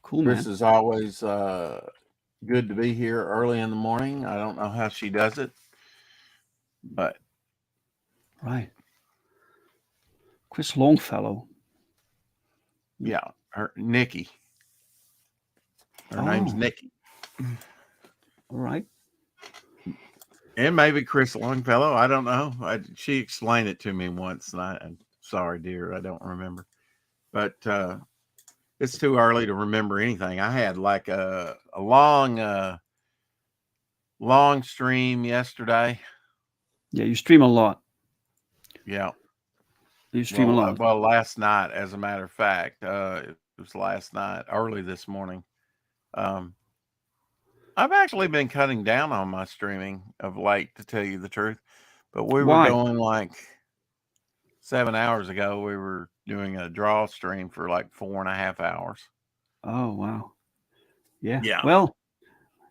Cool, Chris man. is always good to be here early in the morning. I don't know how she does it, but Right. Chris Longfellow. yeah, her Nikki. Her name's Oh, Nikki. all right. And maybe Chris Longfellow. I don't know. She explained it to me once, and I'm sorry, dear, I don't remember. But it's too early to remember anything. I had like a long stream yesterday. Yeah, you stream a lot. Yeah. You stream a lot. Well, last night, as a matter of fact, it was last night, early this morning. Um, I've actually been cutting down on my streaming of late, to tell you the truth. But we were Why? going like 7 hours ago. We were doing a draw stream for like 4.5 hours. Oh, wow. Yeah. Yeah. Well,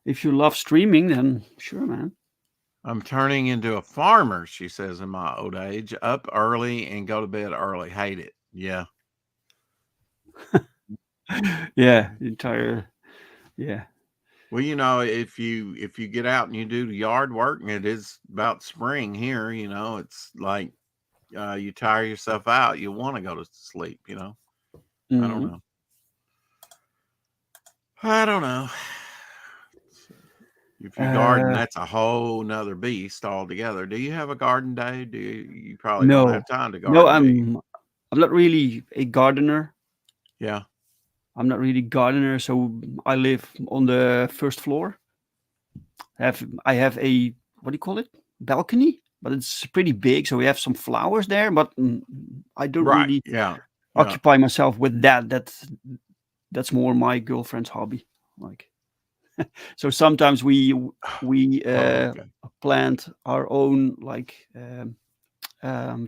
if you love streaming, then sure, man. I'm turning into a farmer, she says, in my old age. Up early and go to bed early. Hate it. Yeah. Yeah, the entire. Yeah. Well, if you get out and you do the yard work, and it is about spring here, it's like you tire yourself out, you want to go to sleep. I don't Hmm. know. I don't know. If you garden, Uh, that's a whole nother beast altogether. Do you have a garden day? You probably don't have no, time to no, garden, do you? I'm not really a gardener. Yeah. I'm not really gardener, so I live on the first floor. I have a, what do you call it? Balcony, but it's pretty big, so we have some flowers there. But I don't Right. really Yeah. Yeah. occupy myself with that. That's more my girlfriend's hobby. Like, so sometimes we Oh, okay. plant our own, like,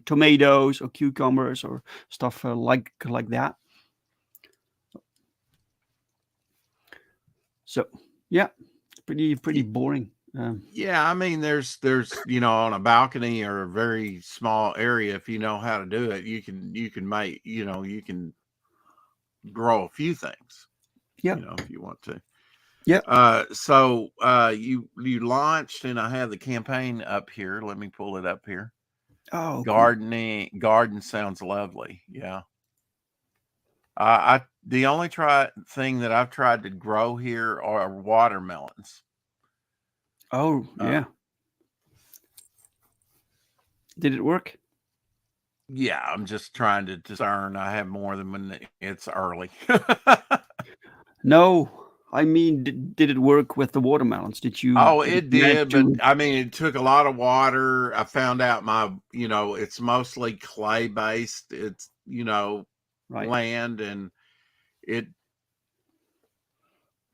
tomatoes or cucumbers or stuff like that. So yeah, pretty boring. Yeah, I mean, there's on a balcony or a very small area, if you know how to do it, you can make you can grow a few things, Yeah, if you want to. yeah. So you launched, and I have the campaign up here. Let me pull it up here. Oh, cool. Garden sounds lovely. Yeah. I the only try thing that I've tried to grow here are watermelons. Oh, Uh, yeah. Did it work? yeah, I'm just trying to discern. I have more than when it's early. No, I mean, did it work with the watermelons? Oh, Did it you manage did, but to? I mean, it took a lot of water. I found out it's mostly clay based. It's, Right. land, and it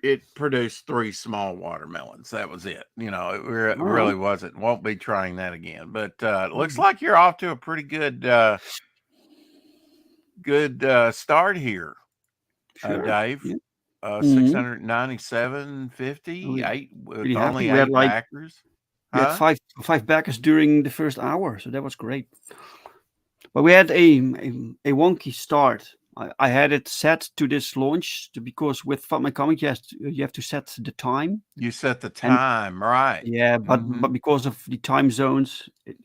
it produced three small watermelons. That was it. It All right. really wasn't. Won't be trying that again. But it looks Mhm. like you're off to a pretty good start here, Sure. Dave. Yeah. Six Hmm. hundred ninety-seven fifty We eight with pretty happy. only We had eight like backers, we had huh? five backers during the first hour, so that was great. But we had a wonky start. I had it set to this launch because with Fatma Comic you have to set the time. You set the And time, right? yeah, but Mm-hmm. because of the time zones, it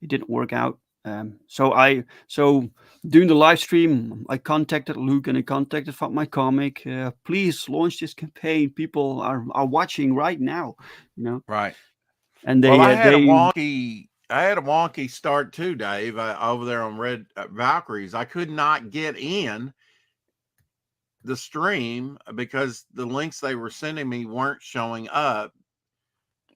didn't work out. So during the live stream, I contacted Luke and I contacted my comic. Please launch this campaign. People are watching right now, you know. Right. And Well, they I had a wonky start too, Dave. Over there on Red Valkyries, I could not get in the stream because the links they were sending me weren't showing up,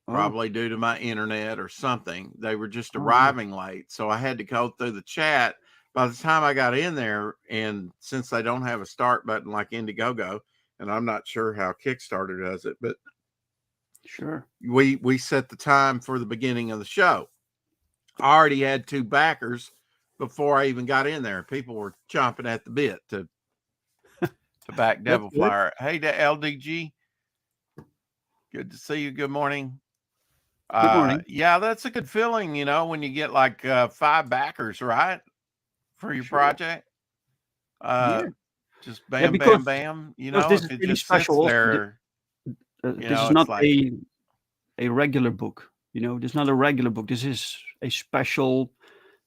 oh probably due to my internet or something. They were just oh yeah, arriving late. So I had to go through the chat. By the time I got in there, and since they don't have a start button like Indiegogo, and I'm not sure how Kickstarter does it, but sure. we set the time for the beginning of the show. I already had two backers before I even got in there. People were chomping at the bit to back That's Devil good. Flyer. Hey, to LDG, good to see you. Good morning. Good morning. Yeah, that's a good feeling, when you get like five backers, right, for your Sure. project. Uh, Yeah. just Yeah, bam, bam, because bam. this is It really just special. sits Also, there. this is It's not like, a regular book. This is not a regular book. This is a special.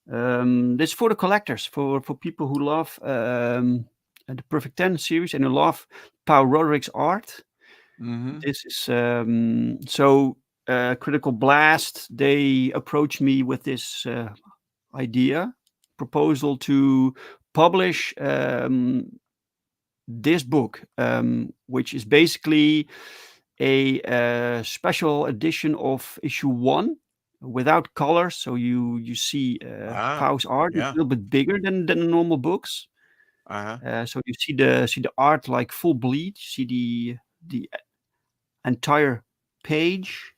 This is for the collectors, for people who love the Perfect 10 series and who love Paul Roderick's art. mm-hmm. This is Critical Blast. They approached me with this idea, proposal to publish this book, which is basically a special edition of issue 1 without colors. So you see Pau's art. It's a Yeah. little bit bigger than the normal books. Uh-huh. So you see the art like full bleed. You see the entire page,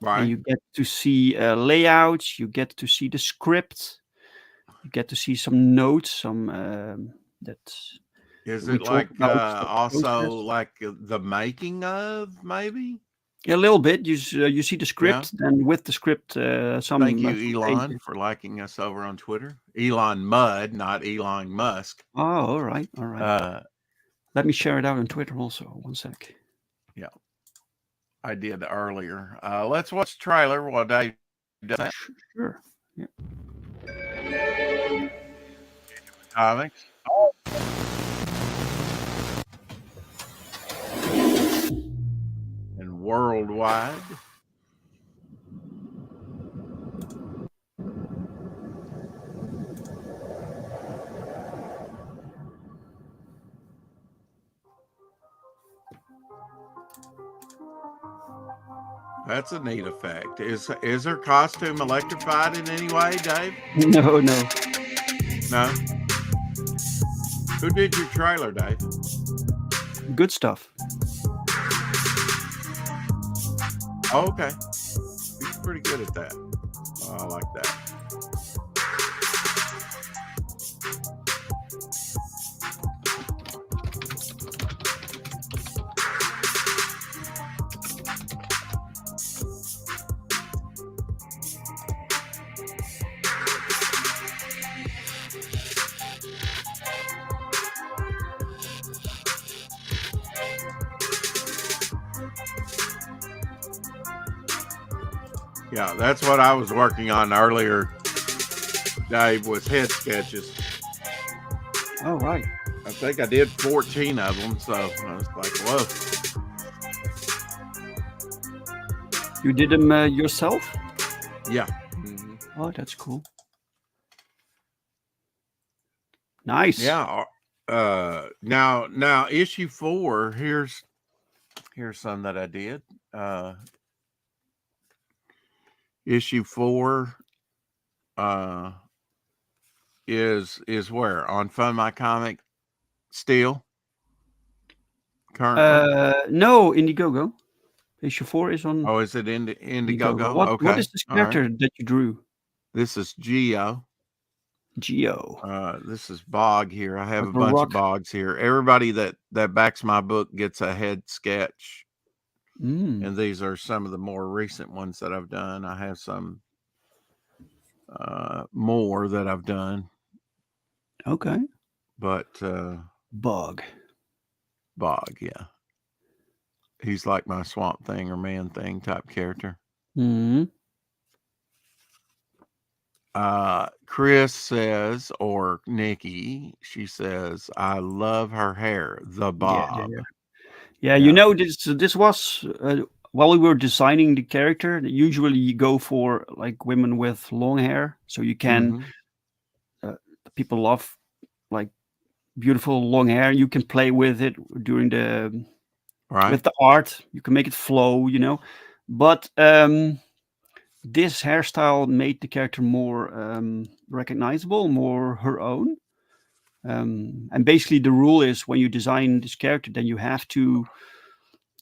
and Right. you get to see layouts. You get to see the script. You get to see some notes, some that Is we it talk like about the also process. like the making of maybe? A little bit. You see the Yeah. script, and with the script, Thank some you, Elon, pages. for liking us over on Twitter. Elon Mudd, not Elon Musk. Oh, all right, all right. Uh, Let me share it out on Twitter also. One sec. yeah, I did earlier. Let's watch the trailer while Dave does that. Sure. Yeah. Comics. And worldwide. That's a neat effect. Is her costume electrified in any way, Dave? No, no. No. Who did your trailer, Dave? Good stuff. Oh, okay. He's pretty good at that. Oh, I like that. Yeah, that's what I was working on earlier, Dave, was head sketches. All right. I think I did 14 of them, so I was like, whoa. You did them yourself? Yeah. Mm-hmm. Oh, that's cool. Nice. Yeah. Now issue 4, here's some that I did. Issue 4 is where? On Fund My Comic still? Currently? No, Indiegogo. Issue 4 is on Oh, is it Indiegogo? What Okay. is this All right. character that you drew? This is Geo. Geo. This is Bog here. I have Like a a bunch rock. of Bogs here. Everybody that backs my book gets a head sketch. And these are some of the more recent ones that I've done. I have some more that I've done. Okay. But Bog, yeah. He's like my Swamp Thing or Man Thing type character. Chris says, or Nikki, she says, I love her hair, the bob. Yeah. This was while we were designing the character. Usually, you go for like women with long hair, so you can. People love like beautiful long hair. You can play with it during with the art. You can make it flow, But this hairstyle made the character more recognizable, more her own. And basically, the rule is when you design this character, then you have to,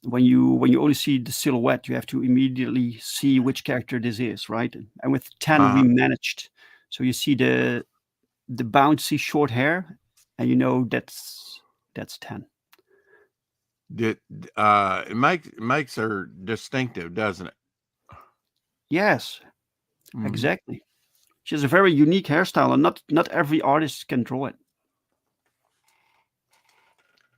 when you only see the silhouette, you have to immediately see which character this is, right? And with 10, we managed. So you see the bouncy short hair, and that's 10. It makes her distinctive, doesn't it? Yes, exactly. She has a very unique hairstyle, and not every artist can draw it.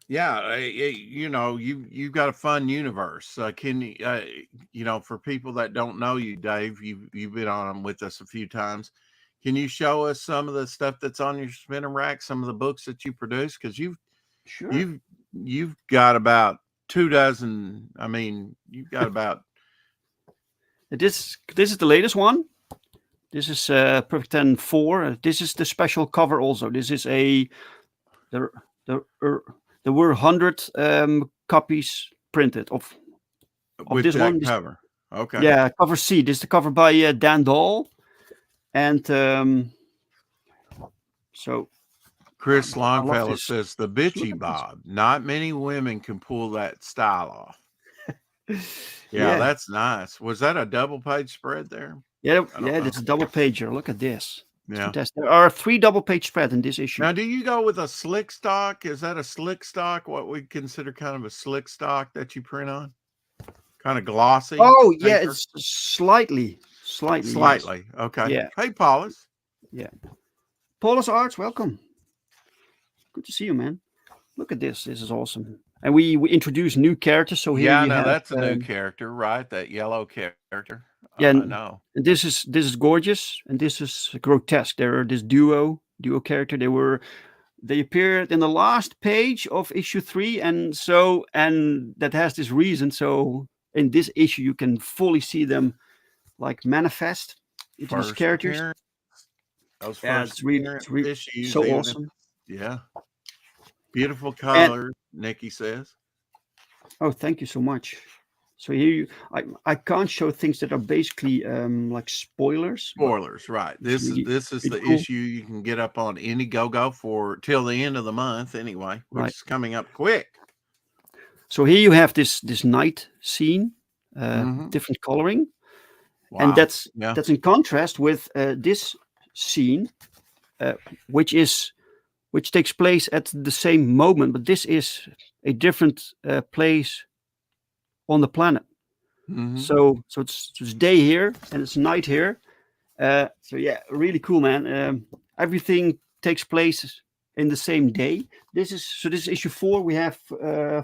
Yeah, you've got a fun universe. Can you, for people that don't know you, Dave, you've been on with us a few times. Can you show us some of the stuff that's on your spinning rack, some of the books that you produce? Because Sure. you've you've got about 2 dozen. I mean, you've got about This is the latest one. This is Perfect 10 4. This is the special cover also. This is there there er, there were 100 copies printed of with this that one. cover. Okay. Yeah, cover C. This is the cover by Dan Dahl, and so Chris I love Longfellow this. says the Just look bitchy at this. bob. Not many women can pull that style off. Yeah, Yeah, that's nice. Was that a double page spread there? yeah, I don't yeah. know. This is a double pager. Look at this. It's Yeah. fantastic. There are 3 double page spread in this issue. Now, do you go with a slick stock? Is that a slick stock? What we consider kind of a slick stock that you print on? Kind of glossy Oh yeah, paper? it's slightly. Yes. Slightly. Okay. Yeah, Hey, Paulus. yeah. Paulus Arts, welcome. Good to see you, man. Look at this. This is awesome. And we introduce new characters. So here Yeah, you no, have that's a new character, right? That yellow character. yeah, I know. and this is gorgeous, and this is grotesque. They're this duo character. They appeared in the last page of issue 3, and that has this reason. So in this issue, you can fully see them like manifest into these First characters. appearance. Those Yeah, first it's appearance really issues, so even if awesome. yeah. Beautiful And color, Nikki says. oh, thank you so much. So here I can't show things that are basically like spoilers, but Spoilers, right. it's This is really the cool, issue you can get up on Indiegogo for till the end of the month anyway, which right? is coming up quick. So here you have this night scene, Hmm. different coloring, and Wow. Yeah. that's in contrast with this scene, uh, which is which takes place at the same moment, but this is a different place on the planet. Hmm. So it's day here and it's night here. So yeah, really cool, man. Everything takes place in the same day. This is issue 4. We have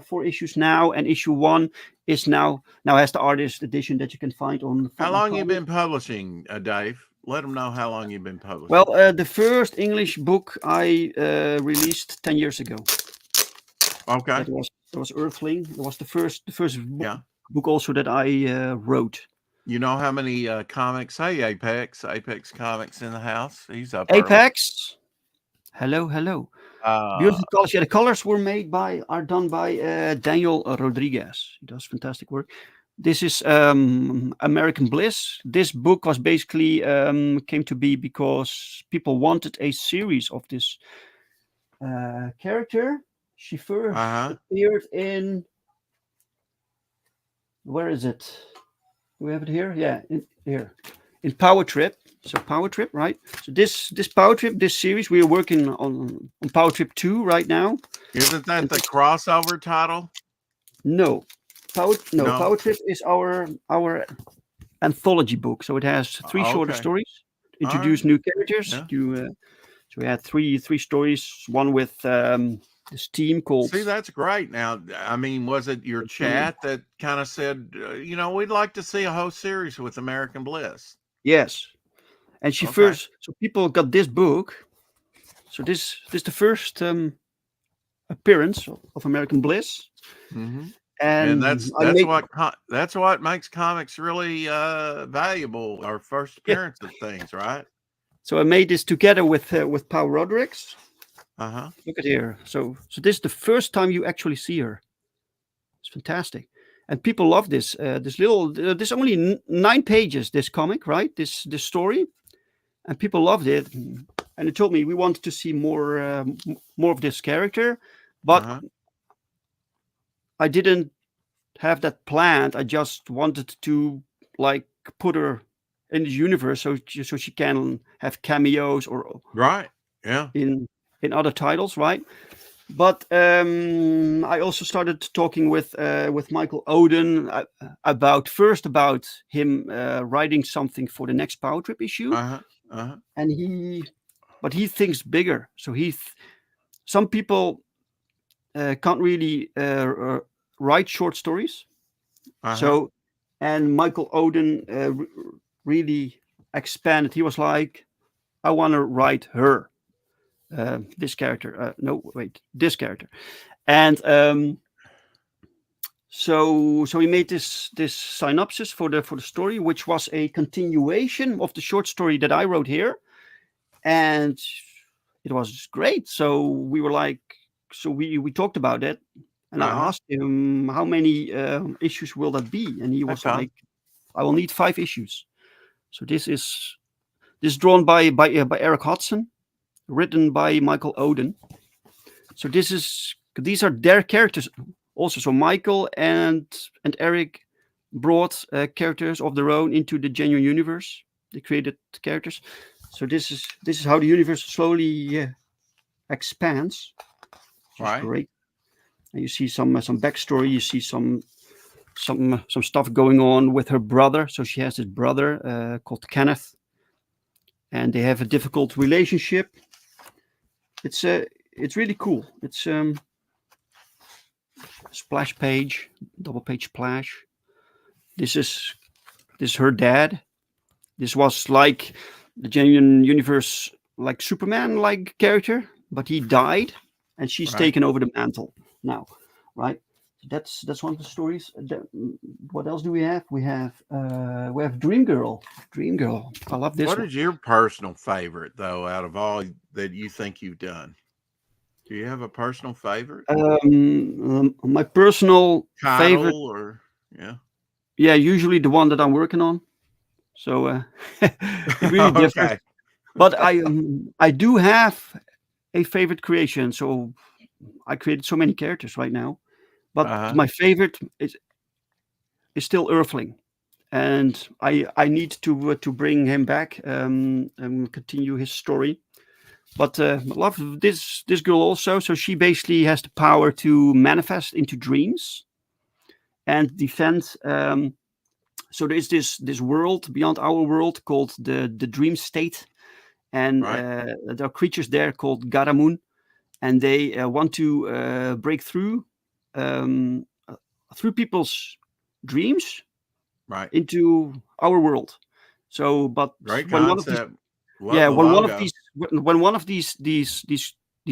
4 issues now, and issue 1 is now has the artist edition that you can find on How Find My long you Comic. been publishing, Dave? Let them know how long you've been publishing. Well, the first English book I released 10 years ago. Okay. That was Earthling. It was the first Yeah. book also that I wrote. You know how many comics? Hey, Apex Comics in the house. He's up early. Apex. Hello. Uh, Beautiful colors. Yeah, the colors are done by Daniel Rodriguez. He does fantastic work. This is American Bliss. This book was basically came to be because people wanted a series of this character. She first uh-huh. appeared in, where is it? Do we have it here? Yeah, here in Power Trip. So Power Trip, right? So this Power Trip, this series, we are working on Power Trip 2 right now. Isn't that And the crossover title? no, No. Power Trip is our anthology book. So it has 3 shorter Okay. stories, All right. introduce new characters. Yeah. So we had three stories. One with this team called. See, that's great. Now, I mean, was it your chat that kind of said, we'd like to see a whole series with American Bliss? Yes, and she Okay. first. So people got this book. So this the first appearance of American Bliss, Mm-hmm. And and that's what makes comics really valuable. Our first yeah. appearance of things, right? So I made this together with Paul Rodriguez. Uh-huh. Look at here. So this is the first time you actually see her. It's fantastic, and people love this. This only 9 pages. This comic, right? This story, and people loved it. And they told me we wanted to see more of this character, but Uh-huh. I didn't have that planned. I just wanted to like put her in the universe so she can have cameos or Right. Yeah. in other titles, right? But I also started talking with Michael Oden about him writing something for the next Power Trip issue, Uh-huh. Uh-huh. and he thinks bigger. So some people can't really write short stories. Uh-huh. So, and Michael Oden really expanded. He was like, I want to write her, this character. No, wait, this character. And so he made this synopsis for the story, which was a continuation of the short story that I wrote here, and it was great. So we were like, so we talked about it, and I Uh-huh. asked him how many issues will that be, and he Hey, was Tom. like, I will need 5 issues. So this is drawn by Eric Hodson, written by Michael Oden. So these are their characters also. So Michael and Eric brought characters of their own into the genuine universe. They created characters. So this is how the universe slowly expands, which is Right. great. And you see some backstory. You see some stuff going on with her brother. So she has this brother called Kenneth, and they have a difficult relationship. It's really cool. It's splash page, double page splash. This is this is her dad. This was like the genuine universe, like Superman like character, but he died, and she's Right. taken over the mantle now, right? That's one of the stories. What else do we have? We have Dream Girl. Dream Girl. I love this What one. is your personal favorite though out of all that you think you've done? Do you have a personal favorite? My personal favorite, Title or yeah. yeah, usually the one that I'm working on. So it really differs. Okay. But I do have a favorite creation. So I created so many characters right now. But Uh-huh. my favorite is still Earthling, and I need to bring him back and continue his story. But I love this girl also. So she basically has the power to manifest into dreams and defend. So there's this world beyond our world called the dream state, and Right. there are creatures there called Garamun, and they want to break um, uh, through people's dreams Right. into our world. So, but Great when one of these, concept. Love yeah, the when one of logo. these, when one of these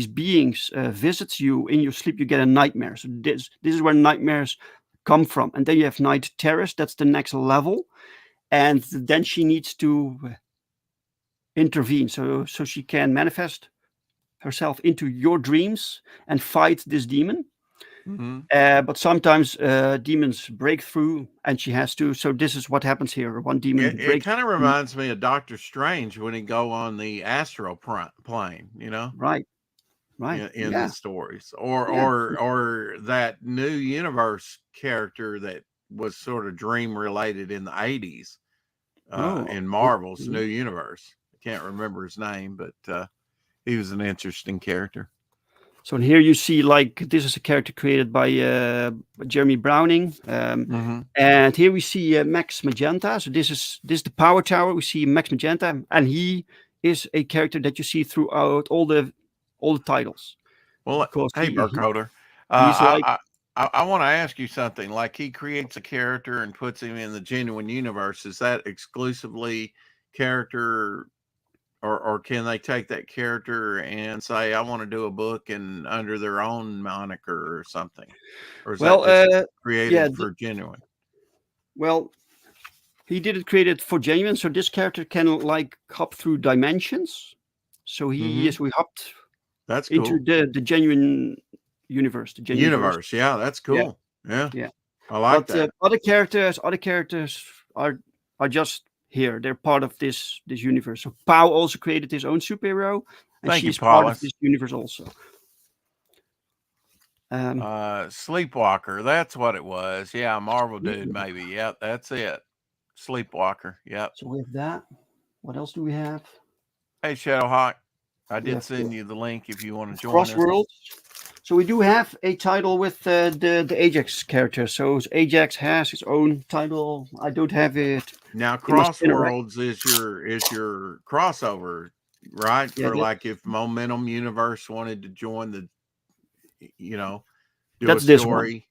beings visits you in your sleep, you get a nightmare. So this is where nightmares come from, and then you have night terrors. That's the next level, and then she needs to intervene, so she can manifest herself into your dreams and fight this demon. Hmm. But sometimes demons break through, and she has to. So this is what happens here. One demon It breaks kind of through. reminds me of Doctor Strange when he go on the astral plane, Right, right, in the yeah, stories, or yeah. that new universe character that was sort of dream related in the 80s Oh, in Marvel's okay. new universe. I can't remember his name, but he was an interesting character. So here you see like this is a character created by Jeremy Browning, Hmm. and here we see Max Magenta. So this is the Power Tower. We see Max Magenta, and he is a character that you see throughout all the titles Well, because hey, Barcoder, he's like, I want to ask you something. Like, he creates a character and puts him in the genuine universe. Is that exclusively character, or can they take that character and say, I want to do a book and under their own moniker or something, or is that well, just yeah, created for genuine? well, he did it created for genuine. So this character can like hop through dimensions. So Hmm. we hopped That's into cool. the genuine universe, the genuine verse. Universe, yeah, that's Yeah, cool. Yeah, yeah. I like But that. other characters are just here. They're part of this universe. So Pau also created his own superhero, and Thank you, she's part of this Paulus. universe also. Um, Sleepwalker. That's what it was. Yeah, Marvel dude, maybe. Yep, that's it. Sleepwalker. Yep. so we have that. What else do we have? Hey, Shadowhawk. I We did have send you the link if you want to join us. Crossworlds. So we do have a title with the Ajax character. So Ajax has his own title. I don't have it Now, in my spinner rack. Crossworlds is your crossover, right? Yeah, For like if Momentum Universe wanted to join the, you know, Do a That's this one. story,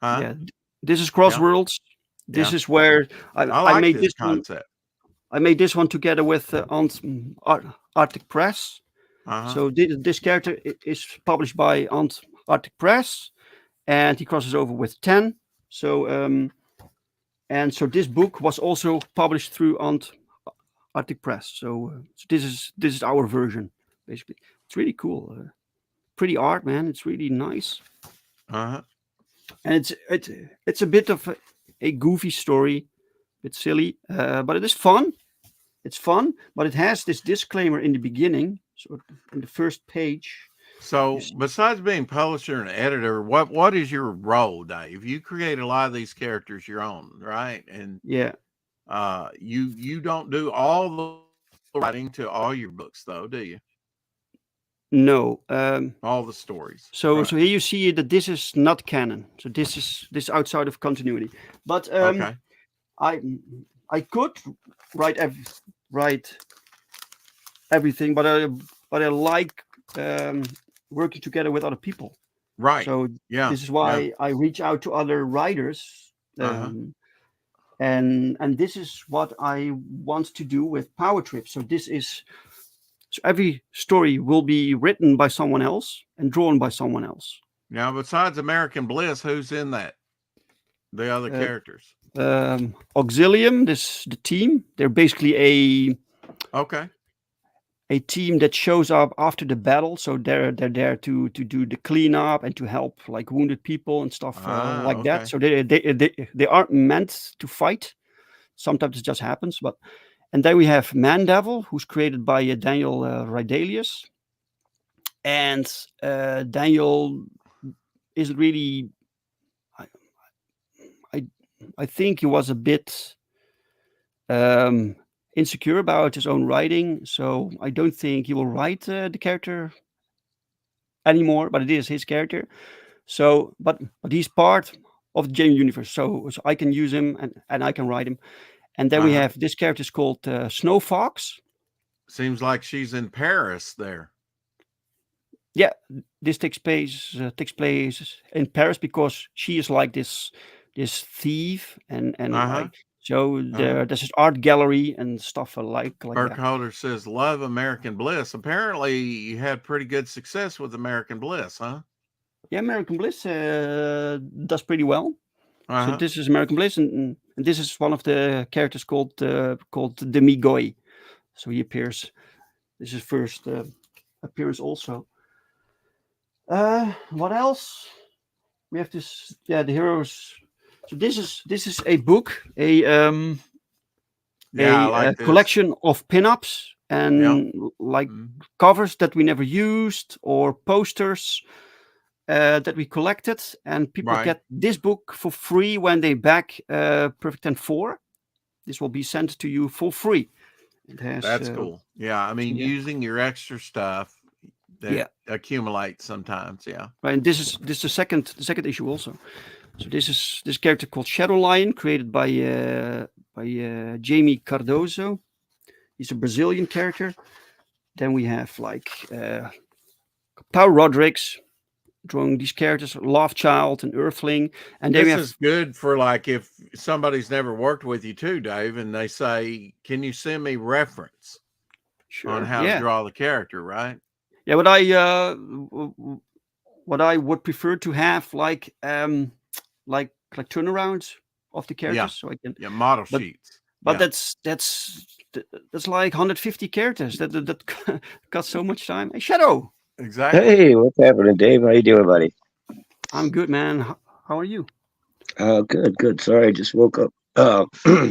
huh? Yeah, this is Yeah, Crossworlds. This yeah. is where I I like made this this one. concept. I made this one together with Arctic Press. Uh-huh. So this character is published by Arctic Press, and he crosses over with 10. So so this book was also published through Arctic Press. So this is our version basically. It's really cool. Pretty art, man. It's really nice, Uh-huh. and it's a bit of a goofy story, a bit silly, but it is fun. It's fun, but it has this disclaimer in the beginning. So in the first page, you So see, besides being publisher and editor, what is your role, Dave? You create a lot of these characters your own, right? And yeah, you don't do all the writing to all your books though, do you? no. All the stories. So Right. here you see that this is not canon. So this is outside of continuity. But Okay. I I could write write everything, but I like um, working together with other people. Right. So Yeah. this is Yeah. why I reach out to other writers, Uh-huh. and this is what I want to do with Power Trip. So every story will be written by someone else and drawn by someone else. Now besides American Bliss, who's in that? The other Uh, characters. Auxilium, this the team. They're basically Okay. a team that shows up after the battle. So they're there to do the cleanup and to help like wounded people and stuff Ah, like that. okay. So they aren't meant to fight. Sometimes it just happens, but and then we have Man Devil, who's created by Daniel Rydelius, and Daniel is really, I, I I think he was a bit um, insecure about his own writing, so I don't think he will write the character anymore. But it is his character, so but he's part of the Jamie universe, so I can use him and I can write him. And then we Uh-huh. have this character is called Snow Fox. Seems like she's in Paris there. Yeah, this takes place in Paris because she is like this thief and Uh-huh. like so Uh-huh. there's this art gallery and stuff like that. Burkholder says, love American Bliss. Apparently, you had pretty good success with American Bliss, huh? Yeah, American Bliss does pretty well. So Uh-huh. this is American Bliss, and this is one of the characters called Demigoi. So he appears. This is first appearance also. What else? We have this. Yeah, the heroes. So this is a book, Yeah, I a like this. collection of pinups Yeah. and like Mhm. covers that we never used or posters that we collected, and people Right. get this book for free when they back Perfect 10 4. This will be sent to you for free. It has That's cool. Yeah. I mean, yeah, using your extra stuff that yeah, accumulates sometimes. Yeah. right. And this is the second issue also. So this is this character called Shadow Lion, created by Jamie Cardoso. He's a Brazilian character. Then we have like Paul Rodrigues drawing these characters, Love Child and Earthling, and then we This have is good for like if somebody's never worked with you too, Dave, and they say, can you send me reference on sure, how to yeah, draw the character, right? yeah. What I would prefer to have like turnarounds of the Yeah. characters, so I can. Yeah. Model But sheets. but Yeah. that's like 150 characters. That got so much time. Hey, Shadow, Exactly. Hey, what's happening, Dave? How you doing, buddy? I'm good, man. How are you? Good, good. Sorry, I just woke up. Man,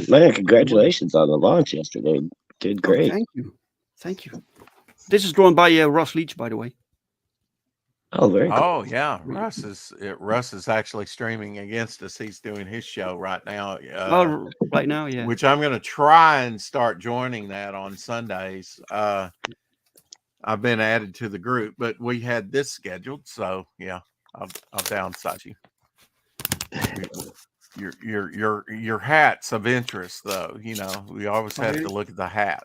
What? congratulations on the launch yesterday. Did Oh, great. thank you. This is drawn by Ross Leach, by the way. Oh, very cool. Oh yeah, Really Russ is actually streaming against us. He's doing his show right now, right now, yeah. which I'm going to try and start joining that on Sundays. I've been added to the group, but we had this scheduled, so yeah, I'll downsize you. Your hat's of interest, though. You know, we always Oh, have to really? look at the hat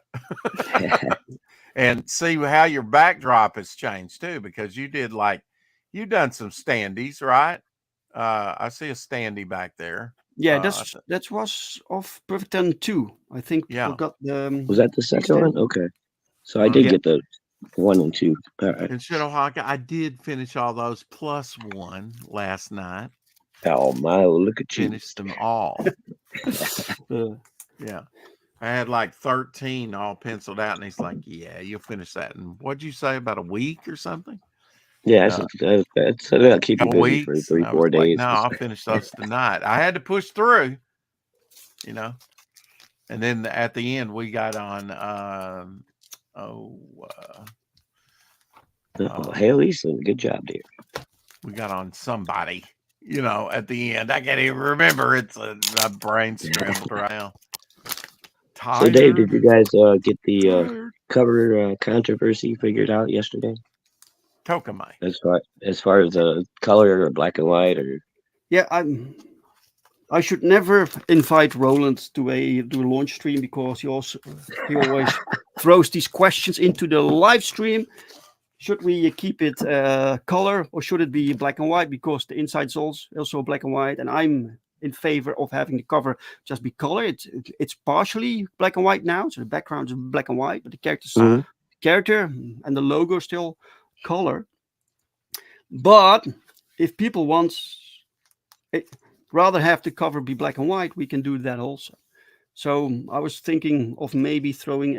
and see how your backdrop has changed too, because you did like you done some standees, right? I see a standee back there. Yeah, I that was of Perfect 10 2. I think people Yeah. got the Was that the piece second there. one? Okay. So I did Yeah. get the 1 and 2. All right. And Shadowhawk, I did finish all those plus one last night. Oh my, look at you. Finished them all. Uh, Yeah. I had like 13 all penciled out, and he's like, "Yeah, you'll finish that." And what'd you say, about a week or something? Yeah, Uh, that'll keep you Couple busy for weeks, and three, I was four like, days. "No, I'll finish those tonight." I had to push through, you know. And then at the end, we got on. Oh, Oh, uh, Hail Easton, good job, dear. we got on somebody. At the end, I can't even remember. It's my brain scrambled right now. So, Dave, Tired, did you guys get the tired. cover controversy figured out yesterday? Kokomai. As far as color or black and white or yeah, I should never invite Roland to a launch stream because he always throws these questions into the live stream. Should we keep it color or should it be black and white? Because the inside's also black and white, and I'm in favor of having the cover just be color. It's partially black and white now, so the background is black and white, but the Mhm. character and the logo is still color. But if people want it, rather have the cover be black and white, we can do that also. So I was thinking of maybe throwing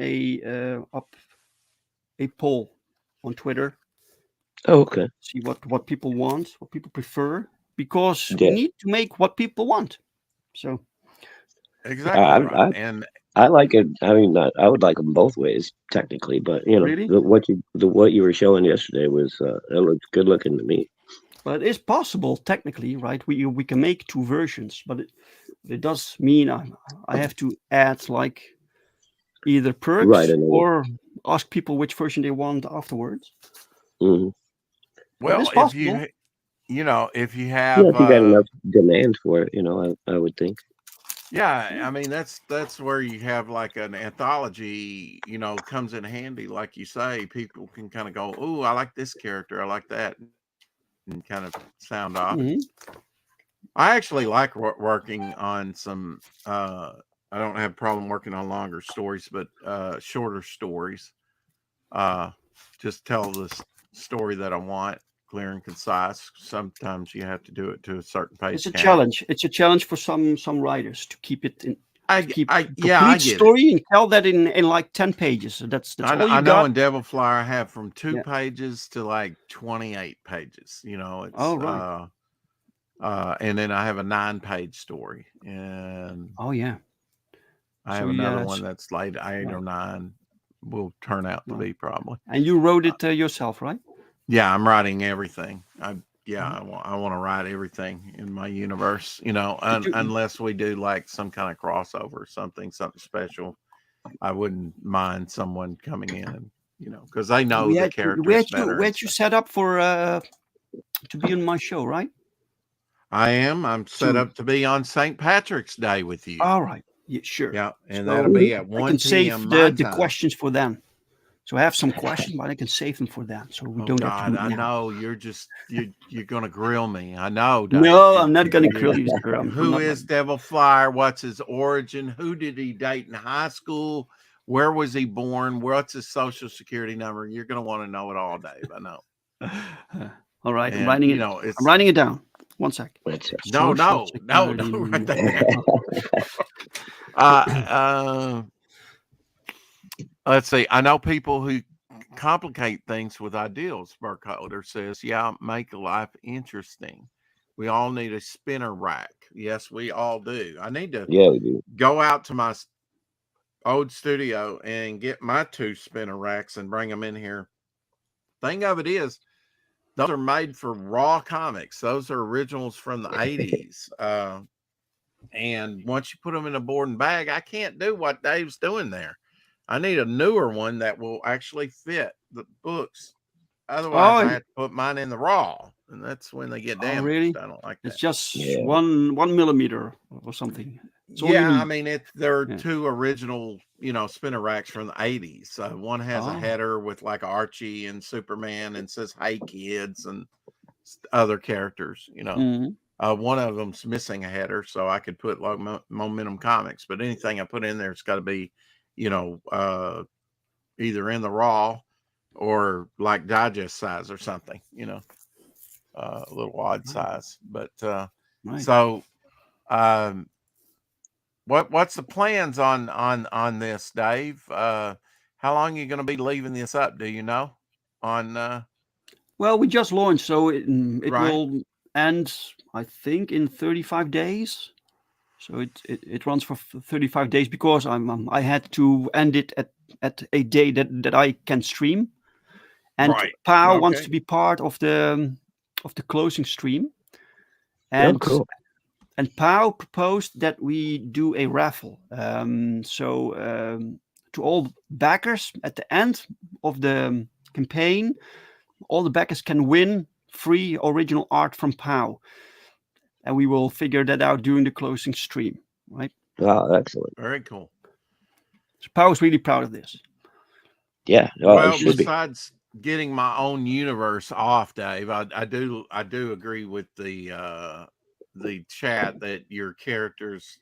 up a poll on Twitter, Oh, okay. see what people want, what people prefer, because we Yeah, need to make what people want. So Exactly I, right. I And I like it. I mean, I would like them both ways technically, but really, what you were showing yesterday was it looked good looking to me. but it is possible technically, right? We can make two versions, but it does mean I have to add like either Right, perks and or ask people which version they want afterwards. hmm But well, it's possible. if you yeah, have if you got enough demand for it, I would think. yeah, I mean that's where you have like an anthology, comes in handy. Like you say, people can kind of go, "Oh, I like this character, I like that," and kind of sound off. Hmm. I actually like working on some. I don't have a problem working on longer stories, but shorter stories. Uh, just tell the story that I want, clear and concise. Sometimes you have to do it to a certain It's page a count. challenge. It's a challenge for some writers to keep it in to keep I a yeah, I complete get it. story and tell that in like 10 pages. So that's all you I know got. in Devil Flyer I have from two Yeah. pages to like 28 pages. Oh It's right. and then I have a 9-page story, and Oh yeah. I So have another yeah. one that's like 8 or Right. 9 will turn out to Right. be probably. And you wrote Uh, it yourself, right? yeah, I'm writing everything. Mhm. I want to write everything in my universe, Did you? unless we do like some kind of crossover or something special. I wouldn't mind someone coming in and, because they know the characters better We and had you stuff. set up for to be on my show, right? I'm set Soon. up to be on St. Patrick's Day with you. All right. Yeah, sure. Yeah. And that'll So Mhm. be at I can 1 save p.m. my the time. questions for them. So I have some questions, but I can save them for them. So we Oh don't have to do God, it I now. know you're gonna grill me. I know, Dave. No, I'm not gonna grill You you, sir. I'm who not like is Devil Flyer? What's his origin? Who did he date in high school? Where was he born? What's his social security number? You're gonna want to know it all, Dave. I know. all right, And I'm it's writing it down. One sec. That's it. Social security don't write number. that down. Uh, uh, let's see. I know people who complicate things with ideals. Burkholder says, "Yeah, make life interesting. We all need a spinner rack. Yes, we all do. I need to Yeah, we do. go out to my old studio and get my 2 spinner racks and bring them in here. Thing of it is, those are made for raw comics. Those are originals from the 80s. And once you put them in a board and bag, I can't do what Dave's doing there. I need a newer one that will actually fit the books. Otherwise, Oh, I have to put mine in the raw, and that's when they get oh, damaged. really? I don't like It's that. just Yeah. 1 millimeter or something. It's all you Yeah, I need. mean, there are Yeah. 2 original, spinner racks from the 80s. One has a Oh. header with like Archie and Superman and says, "Hey kids," and other characters, Mhm. One of them's missing a header, so I could put like Momentum Comics, but anything I put in there, it's got to be, either in the raw or like digest size or something, a little odd size. But Right. so, what's the plans on this, Dave? How long are you going to be leaving this up? Do you know? On Well, we just launched, so it right, will end, I think, in 35 days. So it runs for 35 days because I had to end it at a day that I can stream, and right, Pao wants okay, to be part of the closing stream, Oh, and cool. Pao proposed that we do a raffle. To all backers at the end of the campaign, all the backers can win free original art from Pao, and we will figure that out during the closing stream. Right? Wow, excellent. very cool. So Pao is really proud of this. Yeah, oh, it Well, should be. besides getting my own universe off, Dave, I do agree with the chat that your characters,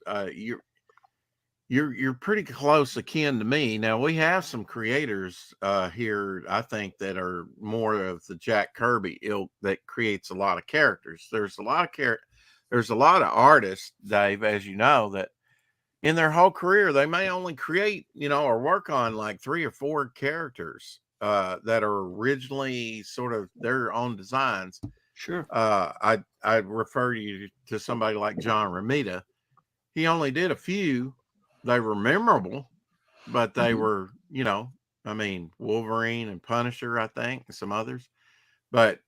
you're pretty close akin to me. Now we have some creators here, I think, that are more of the Jack Kirby ilk that creates a lot of characters. There's a lot of artists, Dave, as you know, that in their whole career they may only create, or work on like 3 or 4 characters that are originally sort of their own designs. Sure. I'd refer you to somebody like John Romita. He only did a few. They were memorable, but they were, Wolverine and Punisher, I think, and some others. But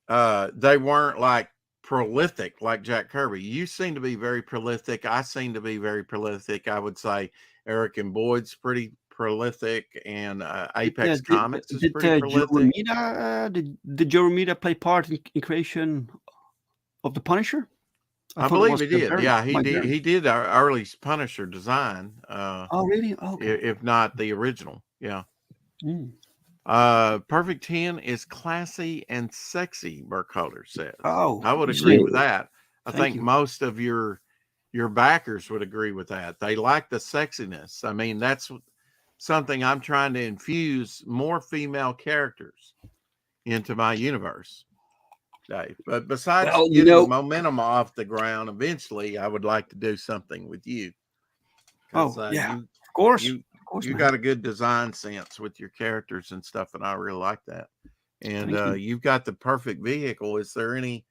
they weren't like prolific like Jack Kirby. You seem to be very prolific. I seem to be very prolific. I would say Eric and Boyd's pretty prolific, and Apex Comics is pretty Joe prolific. Romita did Joe Romita play part in creation of the Punisher? I I thought it believe was he did. Baron, Yeah, he Mike did. Baron. He did our early Punisher design, Oh, really? Okay. if not the original. Yeah. Mm. Perfect 10 is classy and sexy, Burkholder says. Oh, I would you agree see. with that. I Thank think you. most of your backers would agree with that. They like the sexiness. I mean, that's something I'm trying to infuse more female characters into my universe, Dave. But besides Well, getting momentum off the ground, eventually I would like to do something with you because oh yeah, of course, you man. got a good design sense with your characters and stuff, and I really like that. And Thank you. you've got the perfect vehicle. Is there any,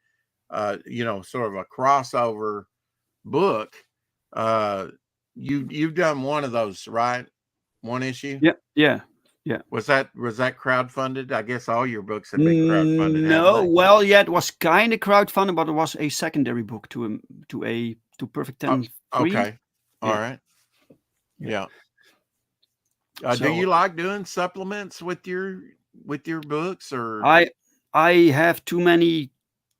sort of a crossover book? You've done one of those, right? One issue. Yeah. Was that crowdfunded? I guess all your books have been crowdfunded, haven't No, they? well, yeah, it was kind of crowdfunded, but it was a secondary book to Perfect 10 3. Okay. All Yeah. right. Yeah. Do So you like doing supplements with your books, or I have too many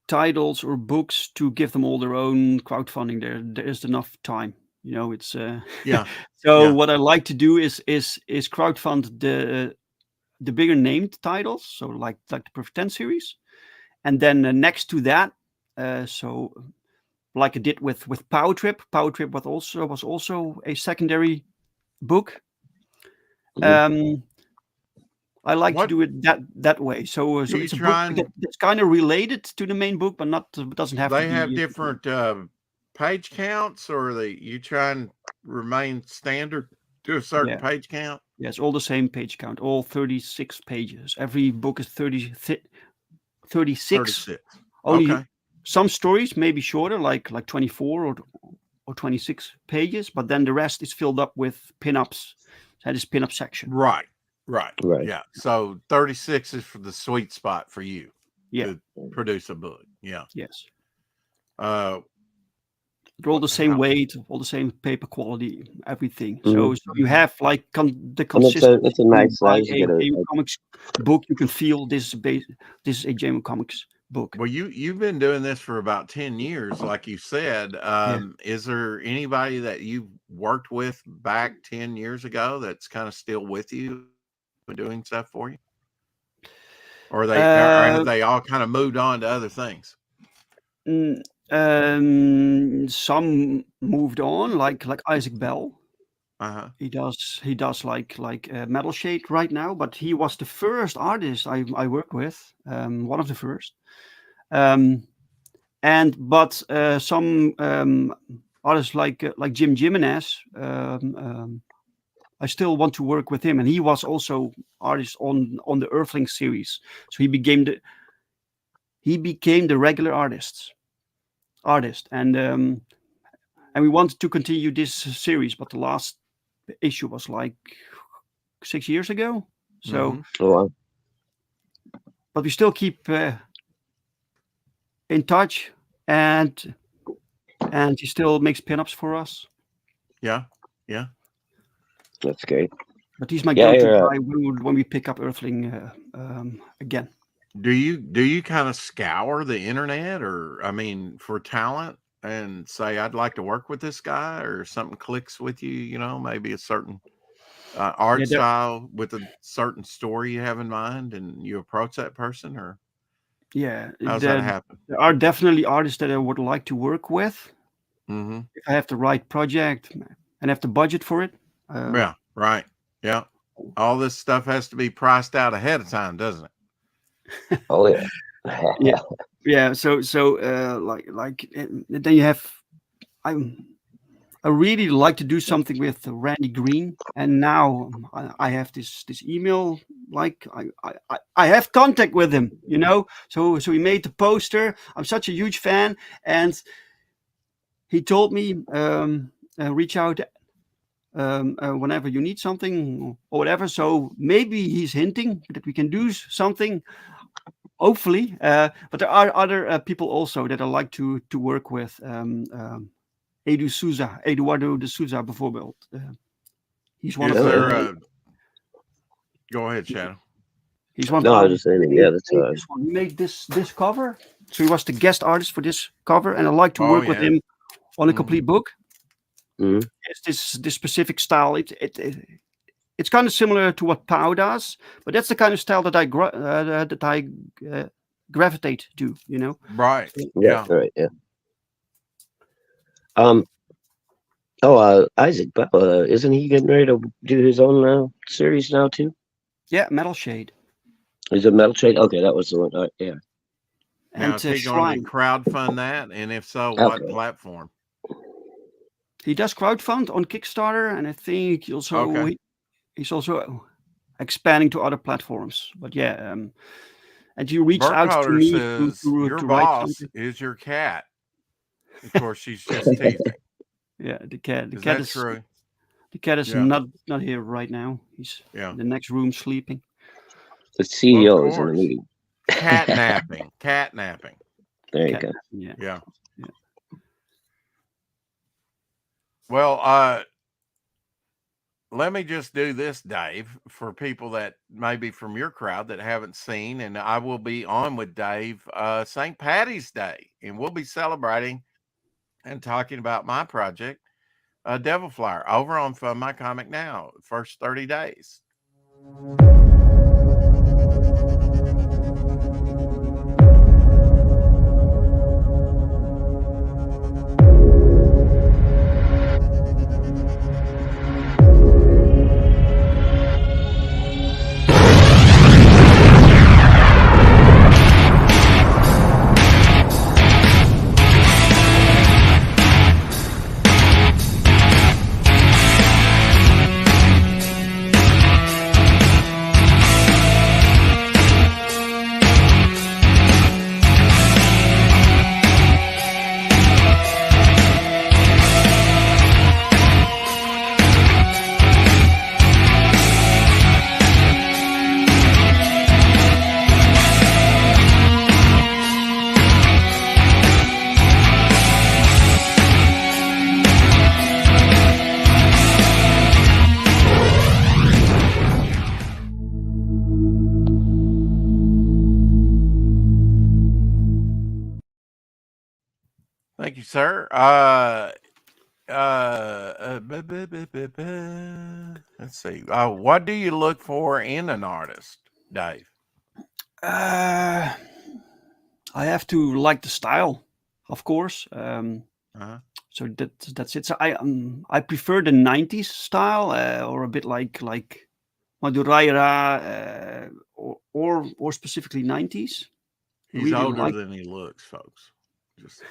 titles or books to give them all their own crowdfunding. There is enough time. It's yeah, so yeah, what I like to do is crowdfund the bigger named titles, so like the Perfect 10 series, and then next to that, so like I did with Power Trip. Power Trip was also a secondary book. Mhm. I like to what do it that way. So do you it's a book try? that's kind of related to the main book, but not doesn't have to They have be. different page counts, or you try and remain standard to a certain Yeah, page count? yeah, it's all the same page count, all 36 pages. Every book is 36. 36. Only Okay. some stories may be shorter, like 24 or 26 pages, but then the rest is filled up with pinups. That is pinup section. Right. Right. Right. Yeah. So 36 is for the sweet spot for you Yeah. to produce a book. Yeah. Yes. Uh, They're all the same how, weight, all the same paper quality, everything. Mhm. So you have like the And consistency. it's a When you nice buy size. You a get a JM Comics book, you can feel this is a JM Comics book. well, you've been doing this for about 10 years, like you said. Yeah. Is there anybody that you've worked with back 10 years ago that's kind of still with you and doing stuff for you? Or or have Uh, they all kind of moved on to other things? Some moved on, like Isaac Bell. Uh-huh. He does like Metal Shade right now, but he was the first artist I worked with, one of the first. But some artists like Jim Jimenez, I still want to work with him, and he was also artist on the Earthling series. So he became the regular artist, and we wanted to continue this series, but the last issue was like 6 years ago. So, Mhm. Oh, wow. but we still keep in touch, and he still makes pinups for us. Yeah. Yeah. That's great. But he's my Yeah, go-to you're, guy when we pick up Earthling again. Do you kind of scour the internet, or I mean, for talent and say I'd like to work with this guy, or something clicks with you? You know, maybe a certain art Yeah, style with a certain story you have in mind, and you approach that person, or how's that happen? there are definitely artists that I would like to work with Mm-hmm. if I have the right project and have the budget for it. Yeah. Right. Yeah. All this stuff has to be priced out ahead of time, doesn't it? oh, yeah. Yeah, yeah. Then you have I really like to do something with Randy Green, and now I have this email. Like I have contact with him, you know. So he made the poster. I'm such a huge fan, and he told me reach out whenever you need something or whatever. So maybe he's hinting that we can do something. Hopefully, but there are other people also that I like to work with. Eduardo de Souza bijvoorbeeld. He's one of Is Oh, there yeah. the a go ahead, Shadow? he's one of No, the I was artists. just saying, He yeah, that's made this one. He made this cover. So he was the guest artist for this cover, and I like to Oh work with yeah. him on a Mhm. complete book. mhm. It's this specific style. It's kind of similar to what Pau does, but that's the kind of style that I gravitate to. You know. Right. So, Yeah, Yeah. right, yeah. Um, Isaac Bell, isn't he getting ready to do his own series now too? yeah, Metal Shade Is it Metal Shade? Okay, that was the one. Yeah. Now, and is he going to Shrine. crowdfund that? And if so, what Okay. platform? He does crowdfund on Kickstarter, and I think Okay. he's also expanding to other platforms. But yeah, and he reached out to Burkholder me says your to write boss something. is your cat. Of course, she's just teasing. Yeah, the cat. Is that true? The cat is Yeah. not here right now. He's Yeah. in the next room sleeping. The Well, of CEO is in the course. meeting. Cat napping. Cat napping. There you Cat. go. Yeah. Yeah. Yeah. Well, let me just do this, Dave, for people that maybe from your crowd that haven't seen, and I will be on with Dave St. Patty's Day, and we'll be celebrating and talking about my project, Devil Flyer, over on Fund My Comic Now, first 30 days. Thank you, sir. Let's see. What do you look for in an artist, Dave? I have to like the style. of course. Uh-huh. So that's it. So I prefer the '90s style, or a bit like Madureira, or specifically '90s. He's Really older like. than he looks, folks. Just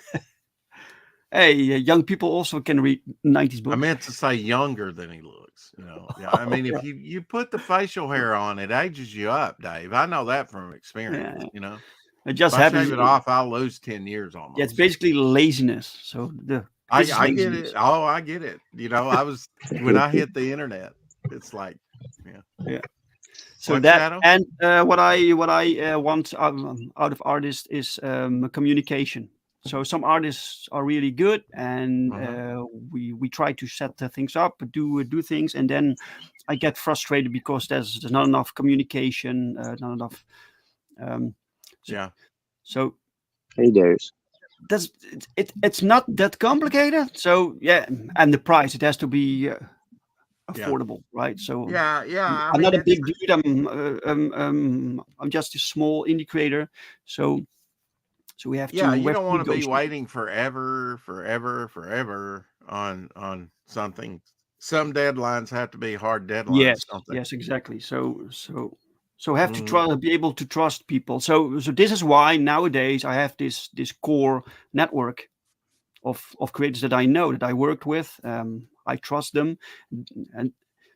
Hey, young people also can read '90s I books. meant to say younger than he looks. Yeah. I mean, if you put the facial hair on, it ages you up, Dave. I know that from experience. Yeah, it just If I happens. shave it off, I'll lose 10 years Yeah, it's almost. basically laziness. So this is I get laziness. it. Oh, I get it. When I hit the internet, it's like, yeah. Yeah. So What, that, Shadow? and what I want out of artists is communication. So some artists are really good, and Uh-huh. we try to set the things up, do things, and then I get frustrated because there's not enough communication, not enough. Um, so, Yeah. so Hey, Darius. it's not that complicated. So yeah, and the price, it has to be Yeah. affordable, right? So Yeah. Yeah. I I'm mean, not a it's, big dude. I'm just a small indie creator. So we have yeah, to you don't want to be negotiate. waiting forever on something. Some deadlines have to be hard deadlines, Yes, don't they? yes, exactly. So have to Mhm. be able to trust people. So this is why nowadays I have this core network of creators that I know, that I worked with. I trust them, and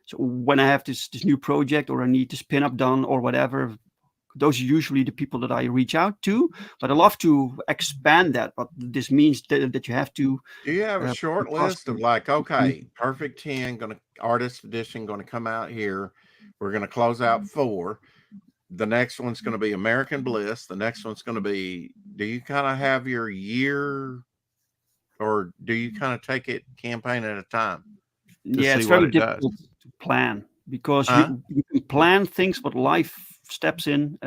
so when I have this new project, or I need this pin-up done or whatever, those are usually the people that I reach out to. But I love to expand that. But this means that you have to Do you have a short trust list of them. like, Mhm. okay, perfect 10, gonna artist edition gonna come out here. We're gonna close out 4. The next one's gonna be American Bliss. The next one's gonna be, do you kind of have your year, or do you kind of take it campaign at a time to Yeah, see it's what very it does? difficult to plan because Huh? you can plan things, but life steps in.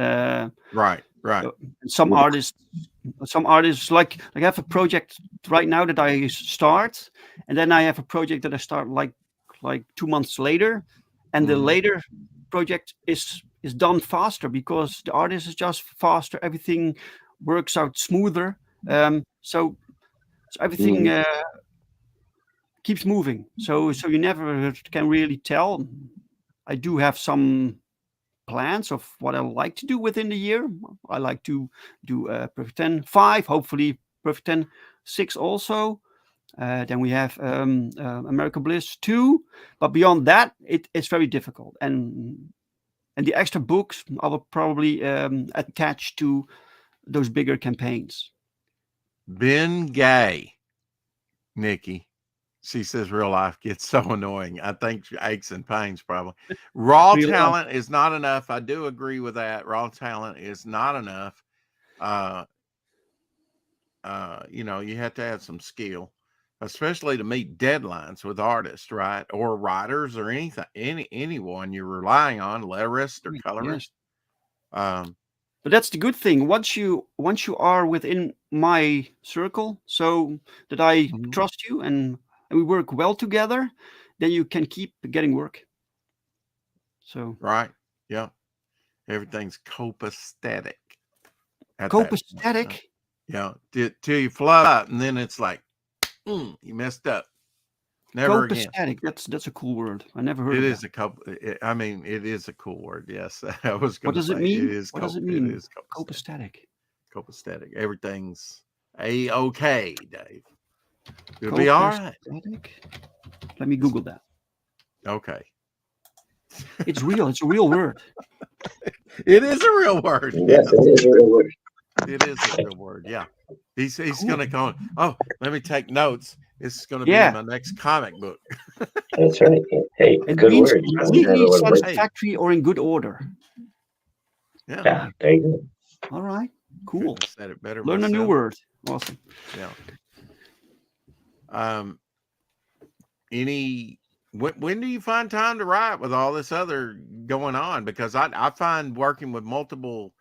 Right, right. Uh, some artists, like I have a project right now that I start, and then I have a project that I start like 2 months later, and the Hmm. later project is done faster because the artist is just faster. Everything works out smoother. So everything Mhm. keeps moving. So you never can really tell. I do have some plans of what I like to do within the year. I like to do Perfect 10 5, hopefully Perfect 10 6 also. Then we have American Bliss 2. But beyond that, it's very difficult. And the extra books I will probably attach to those bigger campaigns. Ben Gay, Nikki. She says real life gets so annoying. I think aches and pains probably. Raw Real life. talent is not enough. I do agree with that. Raw talent is not enough. Uh, you have to have some skill, especially to meet deadlines with artists, right? Or writers or anything, anyone you're relying on, letterist or Yes. colorist. Um, But that's the good thing. Once you are within my circle, so that I mhm. trust you, and we work well together, then you can keep getting work. So Right. Yeah. Everything's copacetic at that point. Huh? copacetic, Till you flop, and then it's like, you messed up. Never again. copacetic. That's a cool word. I never heard It of that. is a couple. I mean, it is a cool word. Yes, I was What going to does it say it mean? is What does it It mean? is copacetic. Copacetic. Copacetic. Everything's a-okay, Dave. It'll be all right. Copacetic. Let me It's Google that. okay. It's real. It's a real word. It is a real word. Yeah, Yes, it is a real word. it is a real word. Yeah. He's Cool. going to go. Oh, let me take notes. This is going to be in Yeah. my next comic book. That's right. Hey, It good means word. You know, you never completely want to break. Hey, satisfactory or in good order. yeah. Yeah, there you go. All right. Cool. Couldn't have said it better Learn a new myself. word. Awesome. Yeah. Um. When do you find time to write with all this other going on? Because I find working with multiple